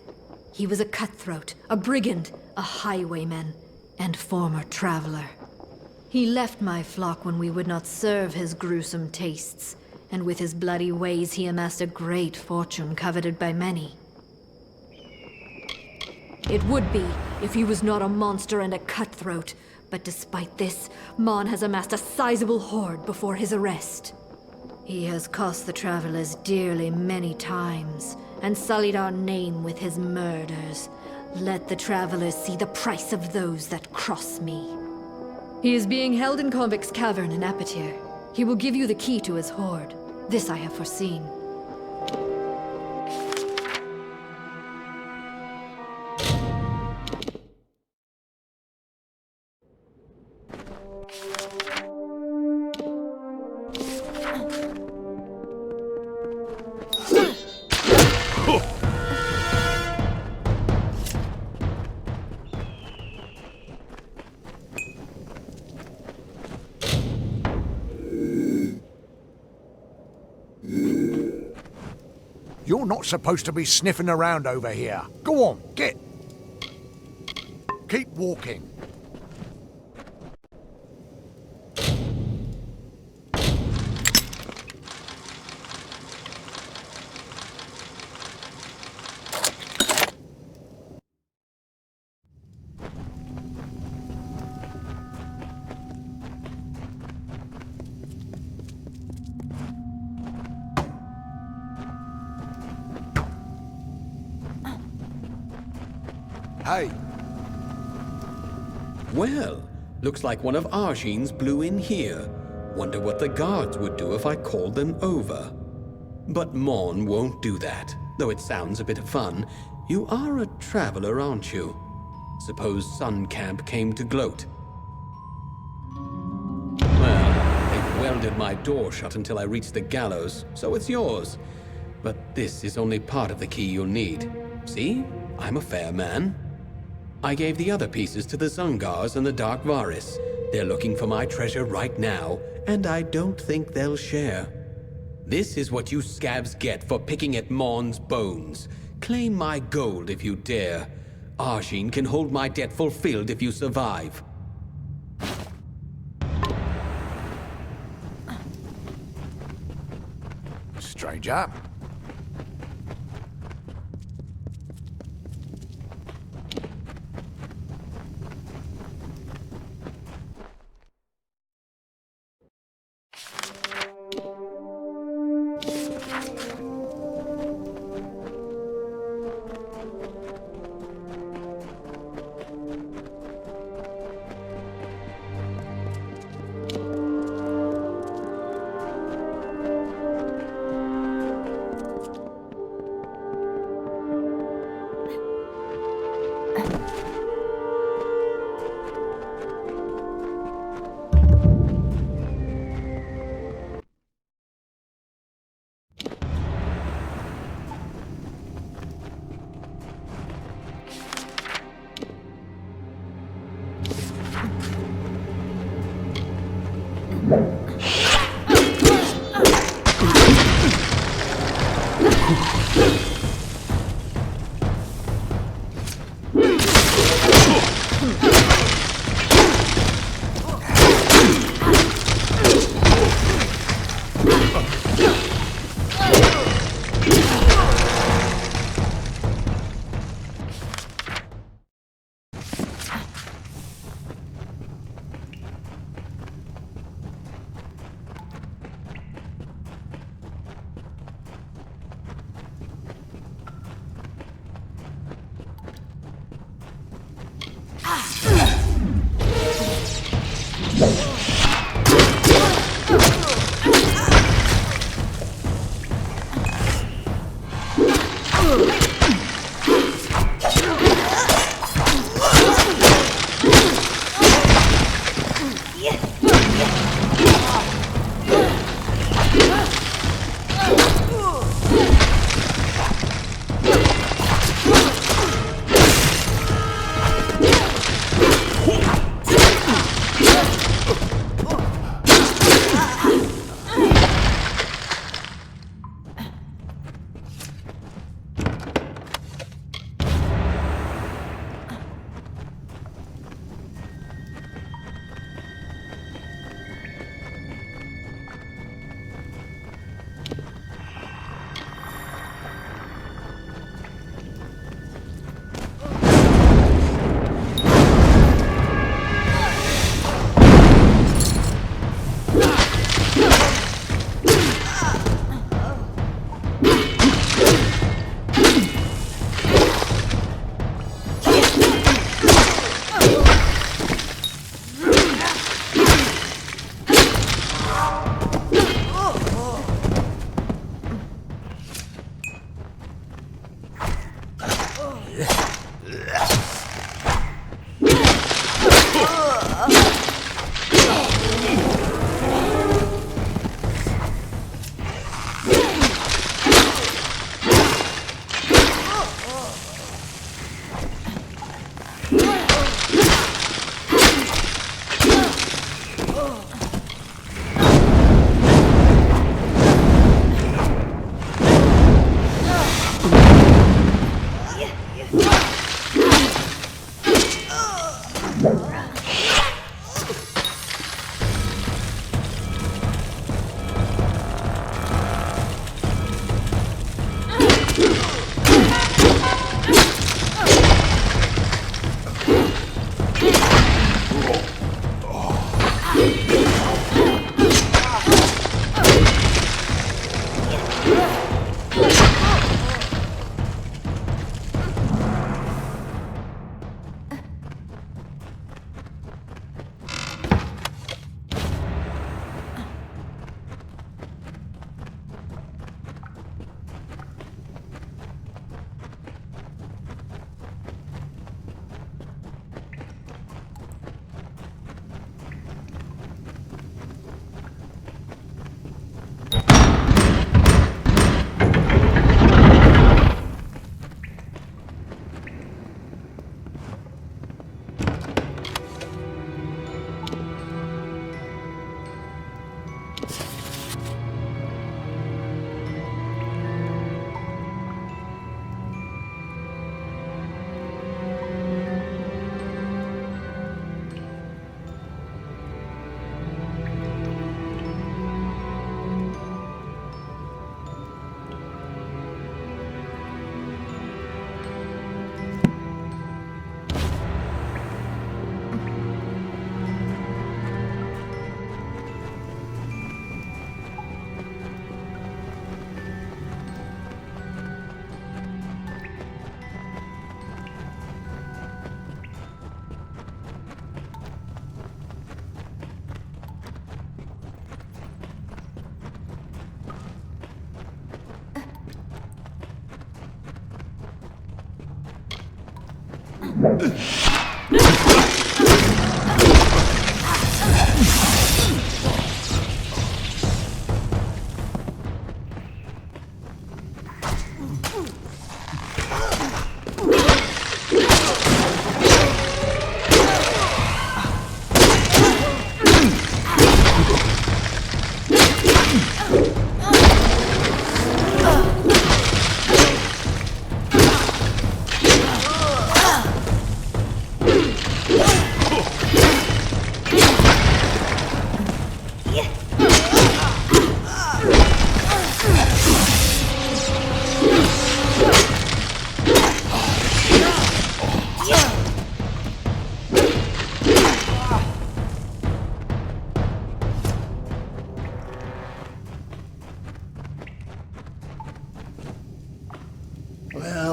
He was a cutthroat, a brigand, a highwayman, and former traveler. He left my flock when we would not serve his gruesome tastes, and with his bloody ways he amassed a great fortune coveted by many. It would be if he was not a monster and a cutthroat, but despite this, Mon has amassed a sizable hoard before his arrest. He has cost the Travelers dearly many times, and sullied our name with his murders. Let the Travelers see the price of those that cross me. He is being held in Convict's Cavern in Apatir. He will give you the key to his hoard. This I have foreseen. You're not supposed to be sniffing around over here. Go on, get. Keep walking. Hey. Well, looks like one of Arjean's blew in here. Wonder what the guards would do if I called them over. But Mon won't do that, though it sounds a bit of fun. You are a traveler, aren't you? Suppose Sun Camp came to gloat. Well, they've welded my door shut until I reach the gallows, so it's yours. But this is only part of the key you'll need. See? I'm a fair man. I gave the other pieces to the Zungars and the Dark Varis. They're looking for my treasure right now, and I don't think they'll share. This is what you scabs get for picking at Mon's bones. Claim my gold if you dare. Arjean can hold my debt fulfilled if you survive. Stranger.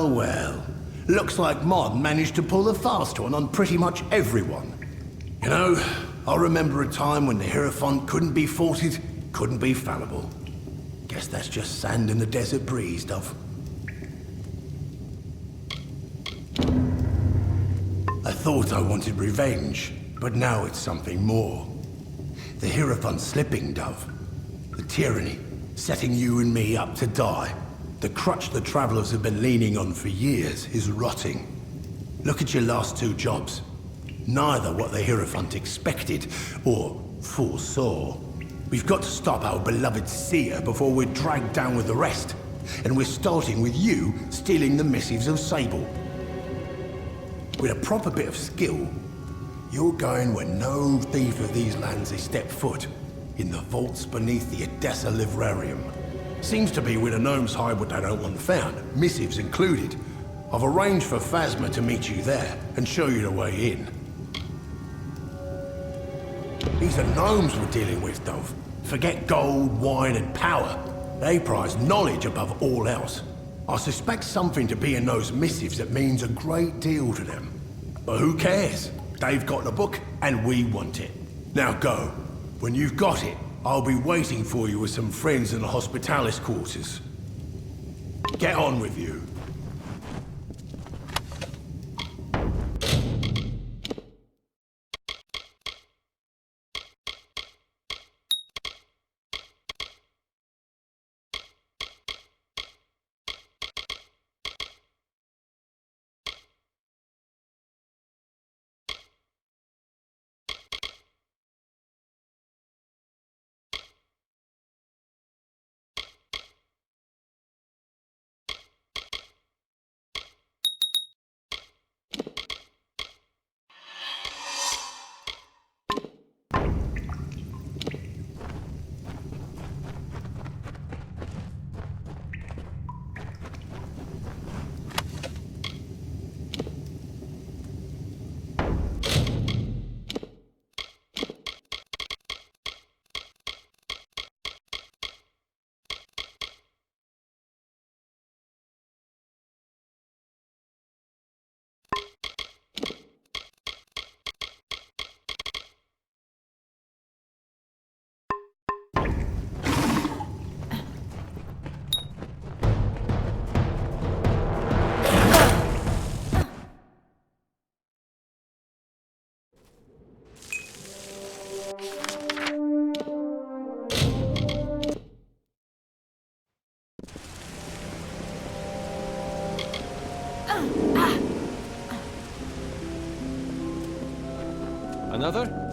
Well. Looks like Mod managed to pull the fast one on pretty much everyone. You know, I remember a time when the Hierophant couldn't be faulted, couldn't be fallible. Guess that's just sand in the desert breeze, Dove. thought I wanted revenge, but now it's something more. The Hierophant slipping, Dove. The tyranny, setting you and me up to die. The crutch the Travelers have been leaning on for years is rotting. Look at your last two jobs. Neither what the Hierophant expected or foresaw. We've got to stop our beloved seer before we're dragged down with the rest. And we're starting with you stealing the missives of Sable. With a proper bit of skill, you're going where no thief of these lands has stepped foot. In the vaults beneath the Odessa Livrarium. Seems to be where the gnomes hide what they don't want found, missives included. I've arranged for Phasma to meet you there and show you the way in. These are gnomes we're dealing with, Dove. Forget gold, wine, and power. They prize knowledge above all else. I suspect something to be in those missives that means a great deal to them. But who cares? They've got the book, and we want it. Now go. When you've got it, I'll be waiting for you with some friends in the Hospitalis quarters. Get on with you. Another?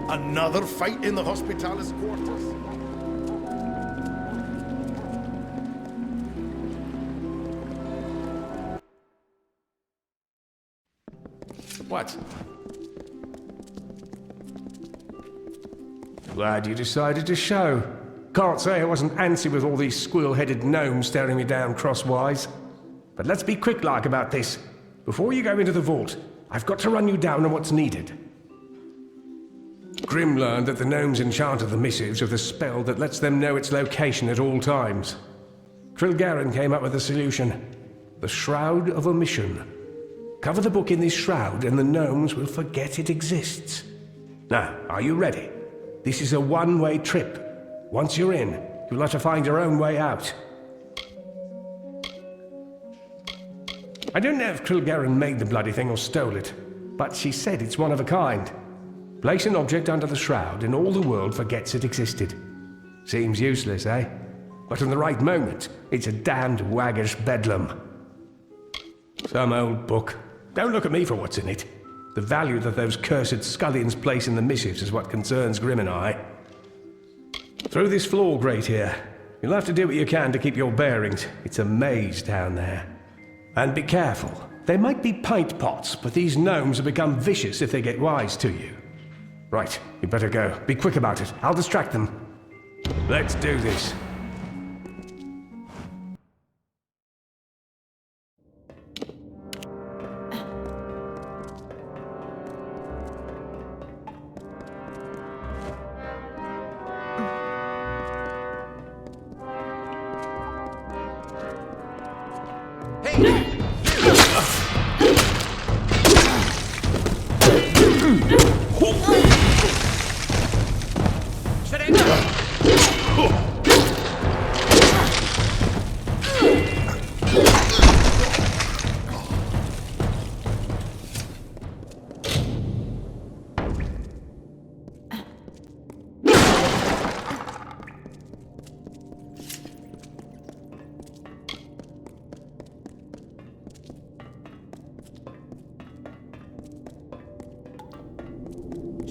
Another fight in the Hospitalis quarters? What? Glad you decided to show. Can't say I wasn't antsy with all these squirrel-headed gnomes staring me down crosswise. But let's be quick-like about this. Before you go into the vault, I've got to run you down on what's needed. Grim learned that the gnomes enchanted the missives with a spell that lets them know its location at all times. Trilgarin came up with a solution. The Shroud of Omission. Cover the book in this shroud and the gnomes will forget it exists. Now, are you ready? This is a one-way trip. Once you're in, you'll have to find your own way out. I don't know if Trilgarin made the bloody thing or stole it, but she said it's one of a kind. Place an object under the shroud and all the world forgets it existed. Seems useless, eh? But in the right moment, it's a damned waggish bedlam. Some old book. Don't look at me for what's in it. The value that those cursed scullions place in the missives is what concerns Grim and I. Through this floor grate here. You'll have to do what you can to keep your bearings. It's a maze down there. And be careful. There might be pint pots, but these gnomes will become vicious if they get wise to you. Right, you better go. Be quick about it. I'll distract them. Let's do this.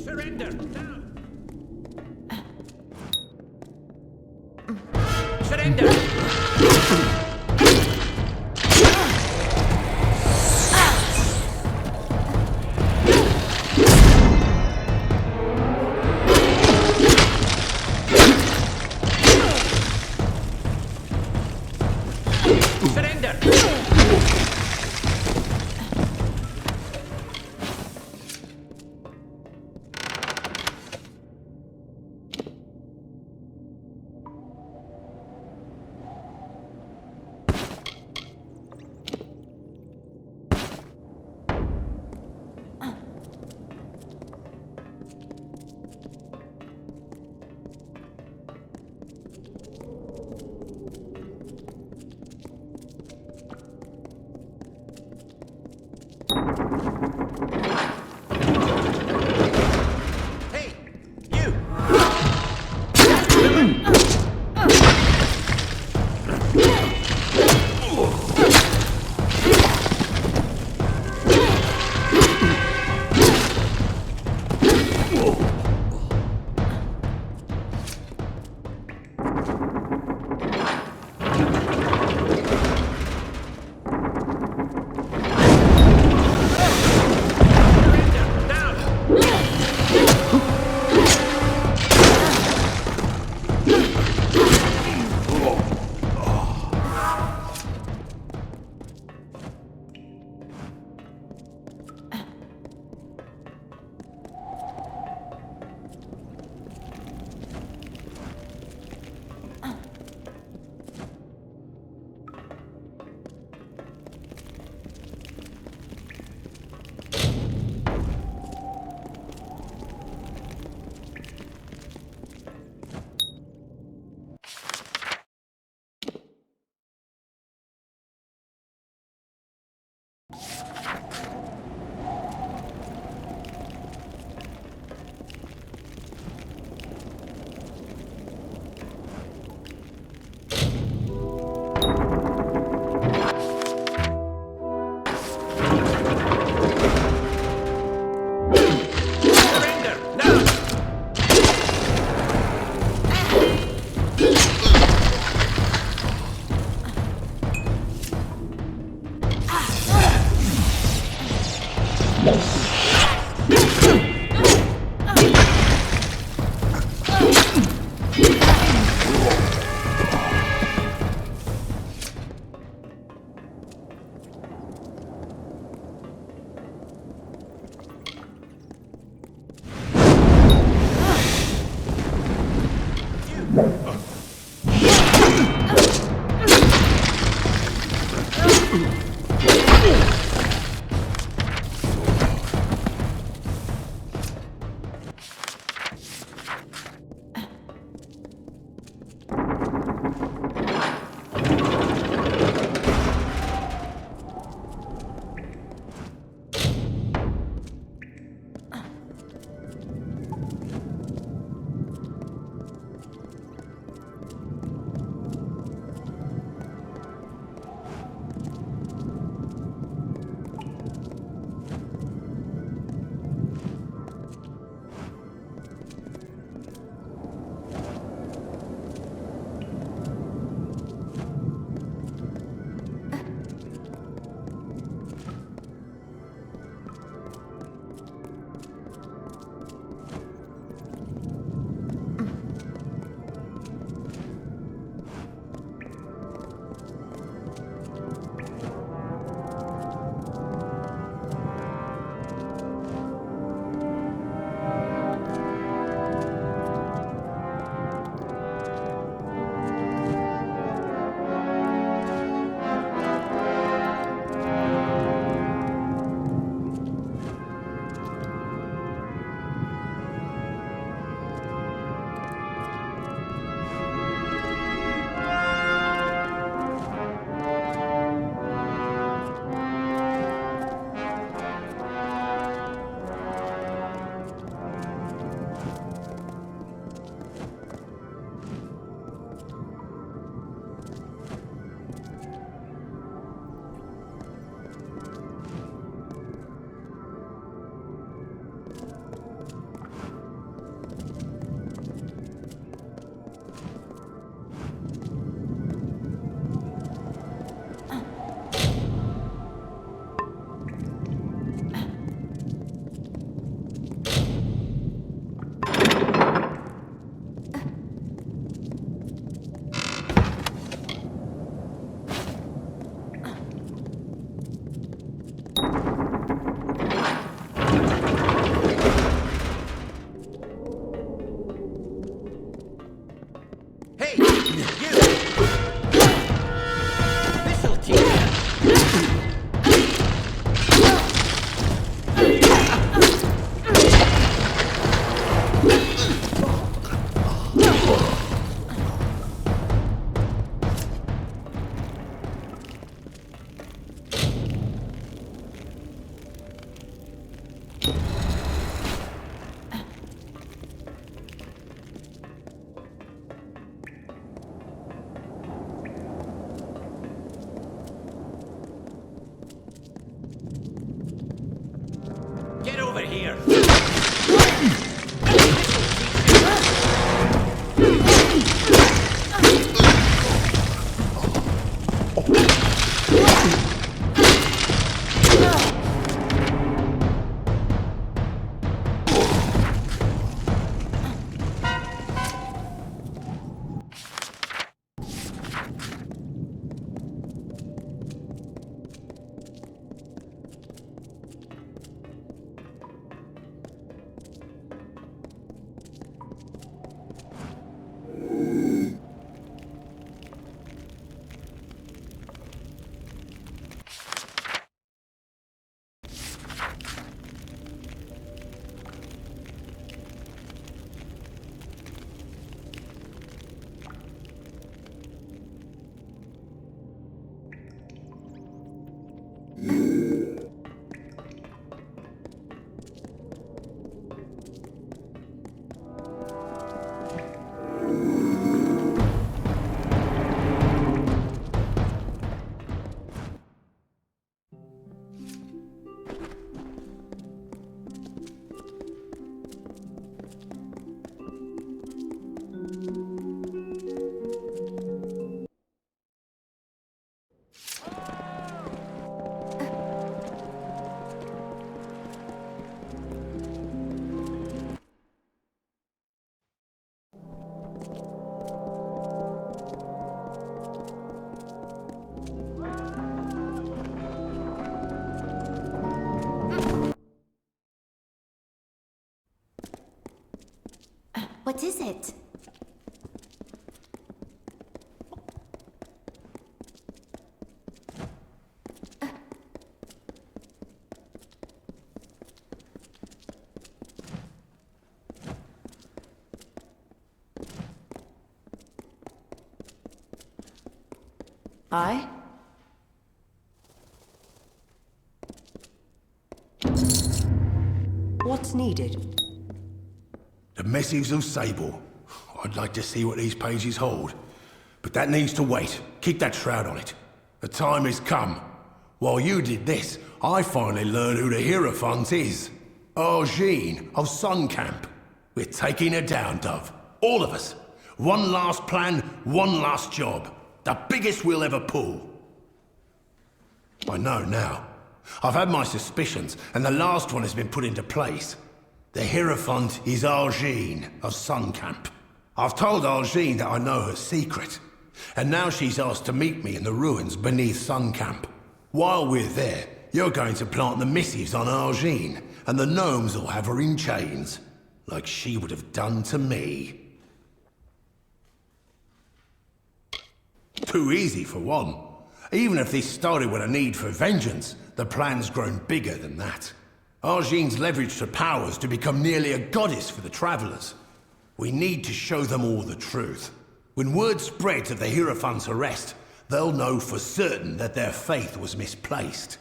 Surrender! Now! Surrender! What is it? Aye? What's needed? The missives of Sable. I'd like to see what these pages hold. But that needs to wait. Keep that shroud on it. The time has come. While you did this, I finally learned who the Hierophant is. Argene of Sun Camp. We're taking her down, Dove. All of us. One last plan, one last job. The biggest we'll ever pull. I know now. I've had my suspicions, and the last one has been put into place. The Hierophant is Argene of Sun Camp. I've told Argene that I know her secret, and now she's asked to meet me in the ruins beneath Sun Camp. While we're there, you're going to plant the missives on Argene, and the gnomes will have her in chains, like she would have done to me. Too easy for one. Even if this started with a need for vengeance, the plan's grown bigger than that. Argene's leveraged her powers to become nearly a goddess for the Travelers. We need to show them all the truth. When word spreads of the Hierophant's arrest, they'll know for certain that their faith was misplaced.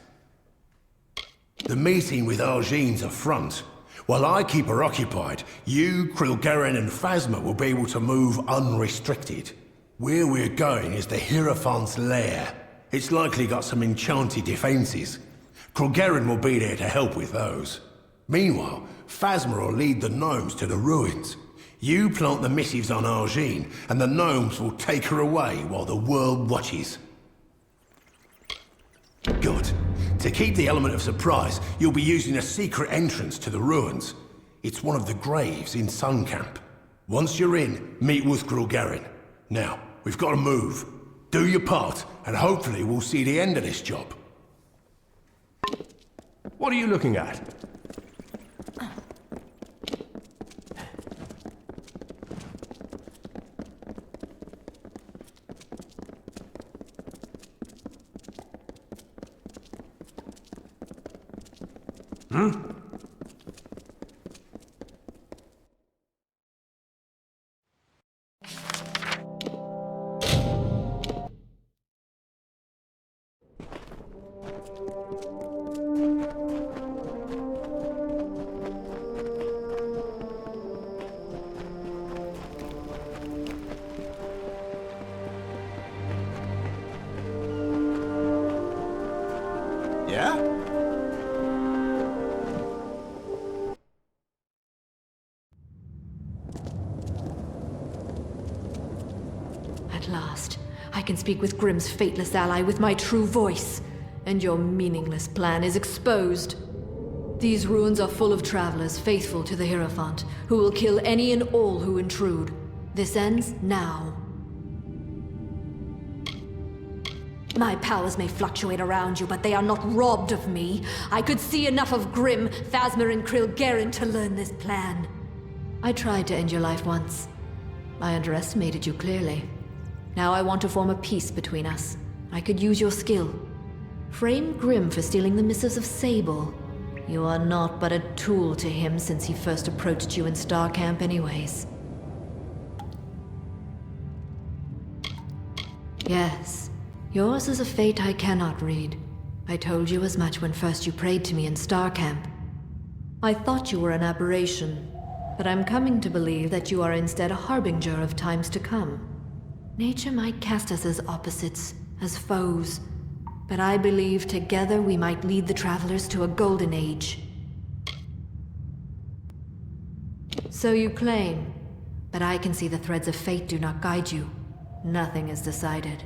The meeting with Argene's a front. While I keep her occupied, you, Krilgaren and Phasma will be able to move unrestricted. Where we're going is the Hierophant's lair. It's likely got some enchanted defenses. Krilgaren will be there to help with those. Meanwhile, Phasma will lead the gnomes to the ruins. You plant the missives on Argene, and the gnomes will take her away while the world watches. Good. To keep the element of surprise, you'll be using a secret entrance to the ruins. It's one of the graves in Sun Camp. Once you're in, meet with Krilgaren. Now, we've got to move. Do your part, and hopefully we'll see the end of this job. What are you looking at? Yeah? At last, I can speak with Grimm's fateless ally with my true voice, and your meaningless plan is exposed. These ruins are full of travelers faithful to the Hierophant, who will kill any and all who intrude. This ends now. My powers may fluctuate around you, but they are not robbed of me. I could see enough of Grimm, Phasma, and Krilgaren to learn this plan. I tried to end your life once. I underestimated you clearly. Now I want to form a peace between us. I could use your skill. Frame Grimm for stealing the missives of Sable. You are not but a tool to him since he first approached you in Star Camp anyways. Yes, yours is a fate I cannot read. I told you as much when first you prayed to me in Star Camp. I thought you were an aberration, but I'm coming to believe that you are instead a harbinger of times to come. Nature might cast us as opposites, as foes, but I believe together we might lead the Travelers to a golden age. So you claim, but I can see the threads of fate do not guide you. Nothing is decided.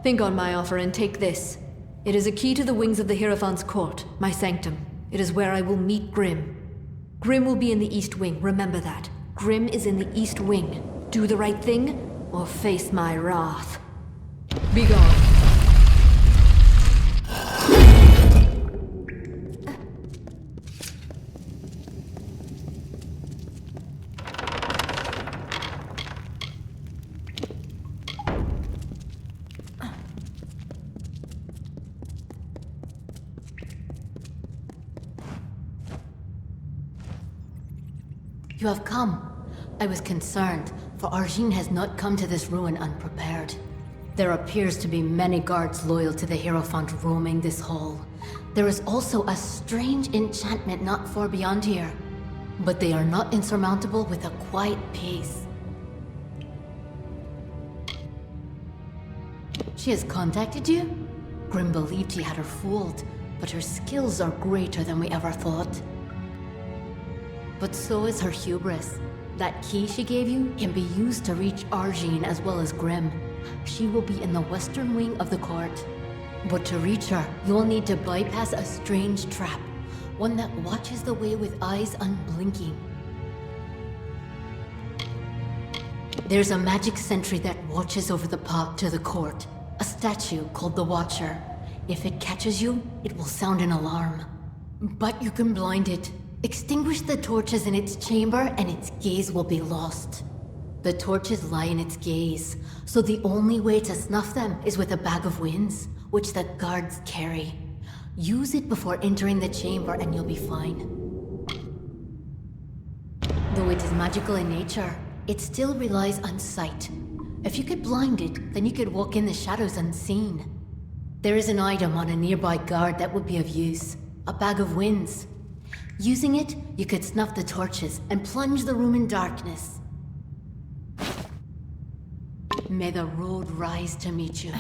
Think on my offer and take this. It is a key to the wings of the Hierophant's court, my sanctum. It is where I will meet Grimm. Grimm will be in the East Wing, remember that. Grimm is in the East Wing. Do the right thing, or face my wrath. Be gone. You have come. I was concerned, for Arjin has not come to this ruin unprepared. There appears to be many guards loyal to the Hierophant roaming this hall. There is also a strange enchantment not far beyond here, but they are not insurmountable with a quiet pace. She has contacted you? Grim believed he had her fooled, but her skills are greater than we ever thought. But so is her hubris. That key she gave you can be used to reach Arjin as well as Grim. She will be in the western wing of the court. But to reach her, you will need to bypass a strange trap, one that watches the way with eyes unblinking. There's a magic sentry that watches over the path to the court, a statue called the Watcher. If it catches you, it will sound an alarm. But you can blind it. Extinguish the torches in its chamber and its gaze will be lost. The torches lie in its gaze, so the only way to snuff them is with a bag of winds, which the guards carry. Use it before entering the chamber and you'll be fine. Though it is magical in nature, it still relies on sight. If you could blind it, then you could walk in the shadows unseen. There is an item on a nearby guard that would be of use, a bag of winds. Using it, you could snuff the torches and plunge the room in darkness. May the road rise to meet you.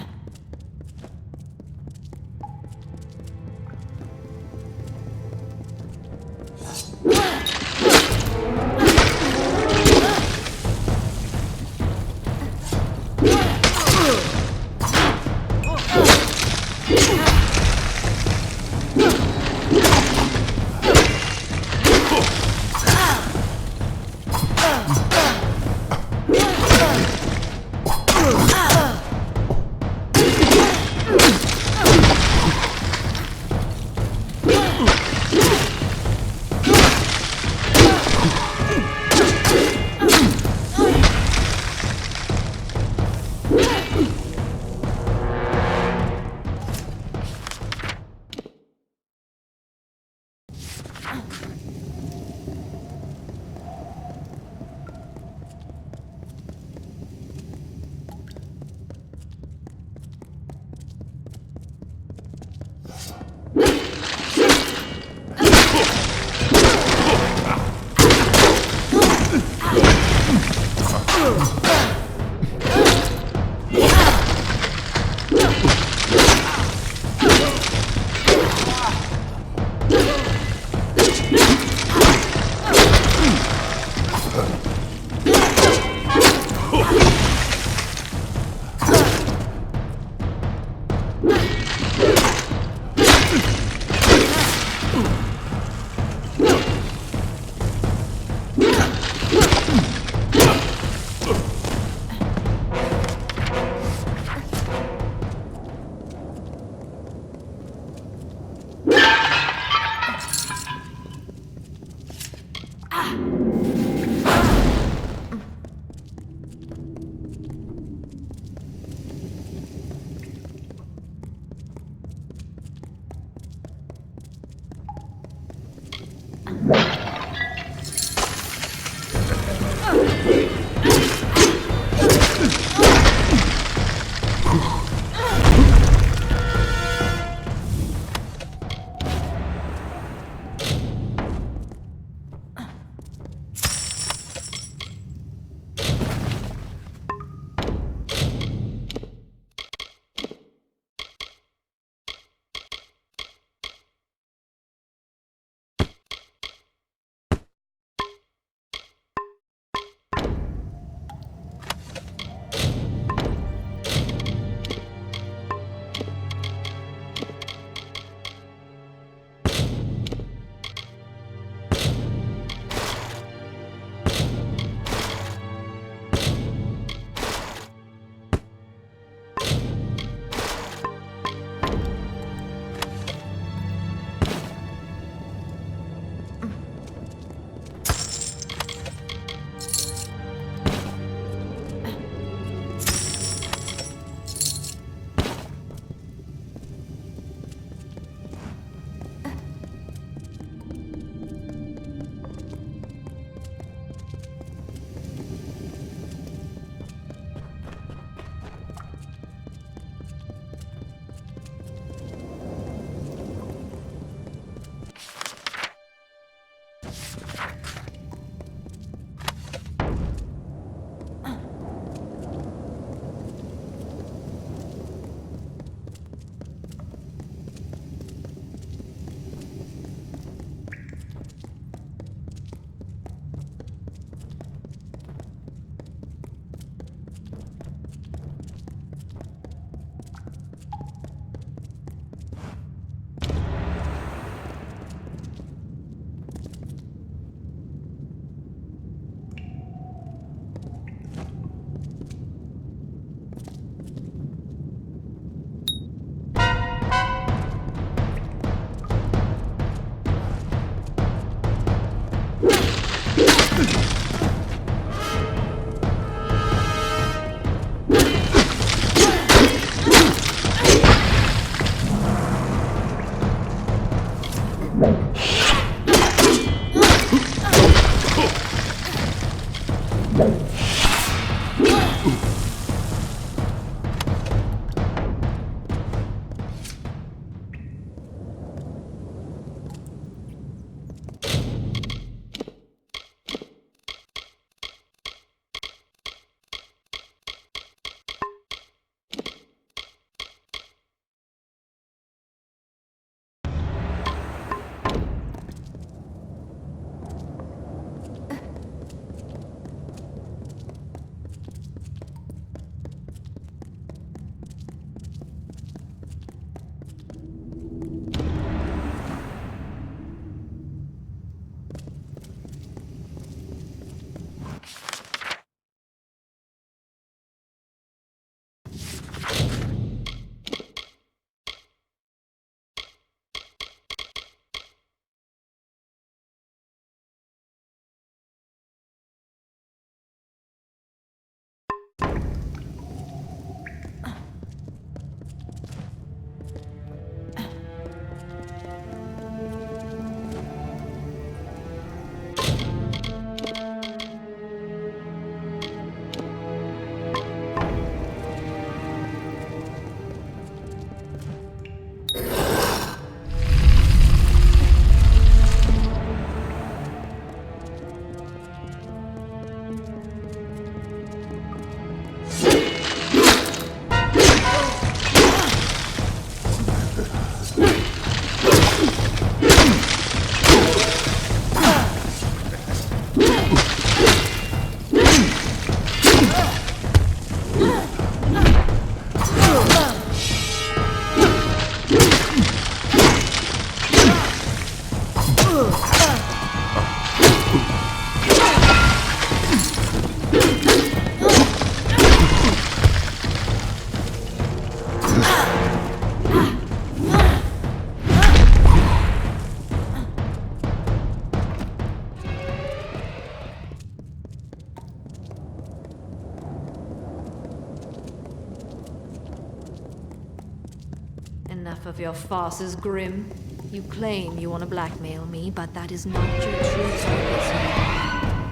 Enough of your farces, Grim. You claim you want to blackmail me, but that is not your true purpose.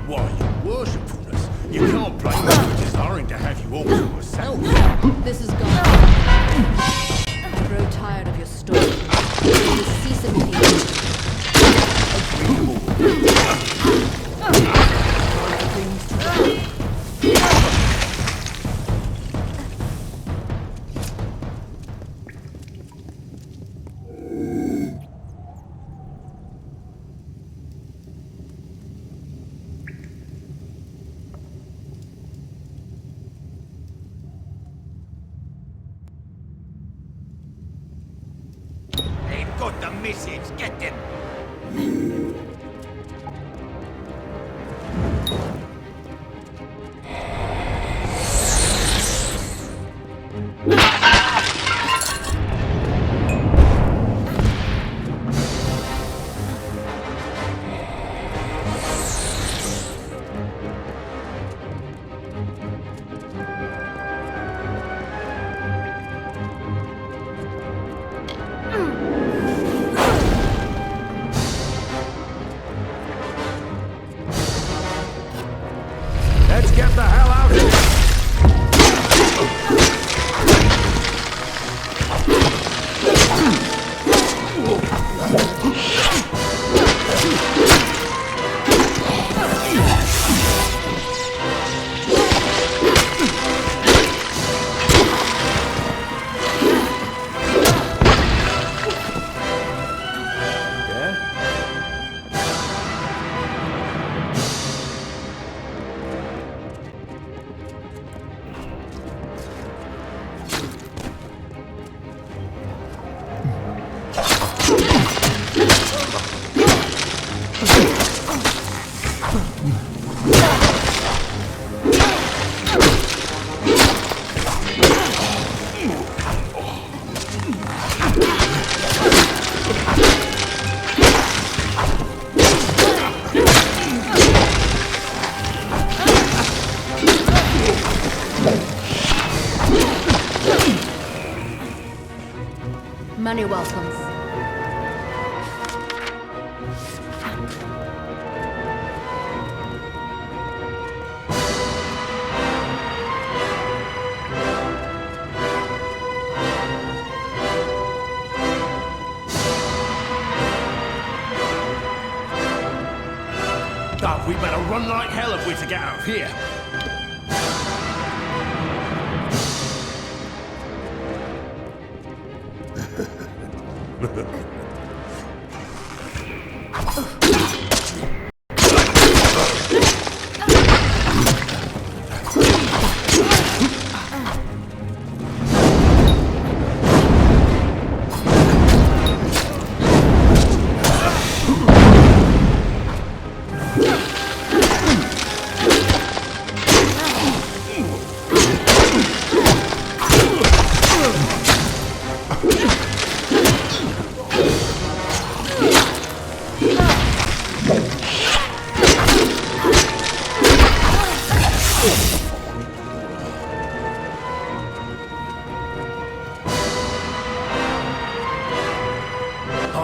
Why, your worshipfulness, you can't blame me for desiring to have you all to yourself. This is gone. I grow tired of your story. Please cease immediately. They've got the message. Get them. Let's get the hell out of here! Many welcomes. Dove, we better run like hell if we're to get out of here.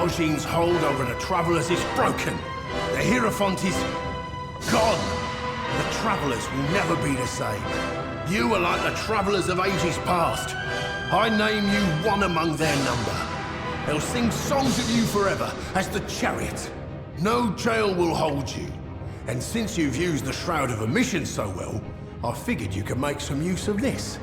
Argine's hold over the Travelers is broken. The Hierophant is gone. The Travelers will never be the same. You are like the Travelers of ages past. I name you one among their number. They'll sing songs of you forever as the Chariot. No jail will hold you. And since you've used the Shroud of Omission so well, I figured you could make some use of this.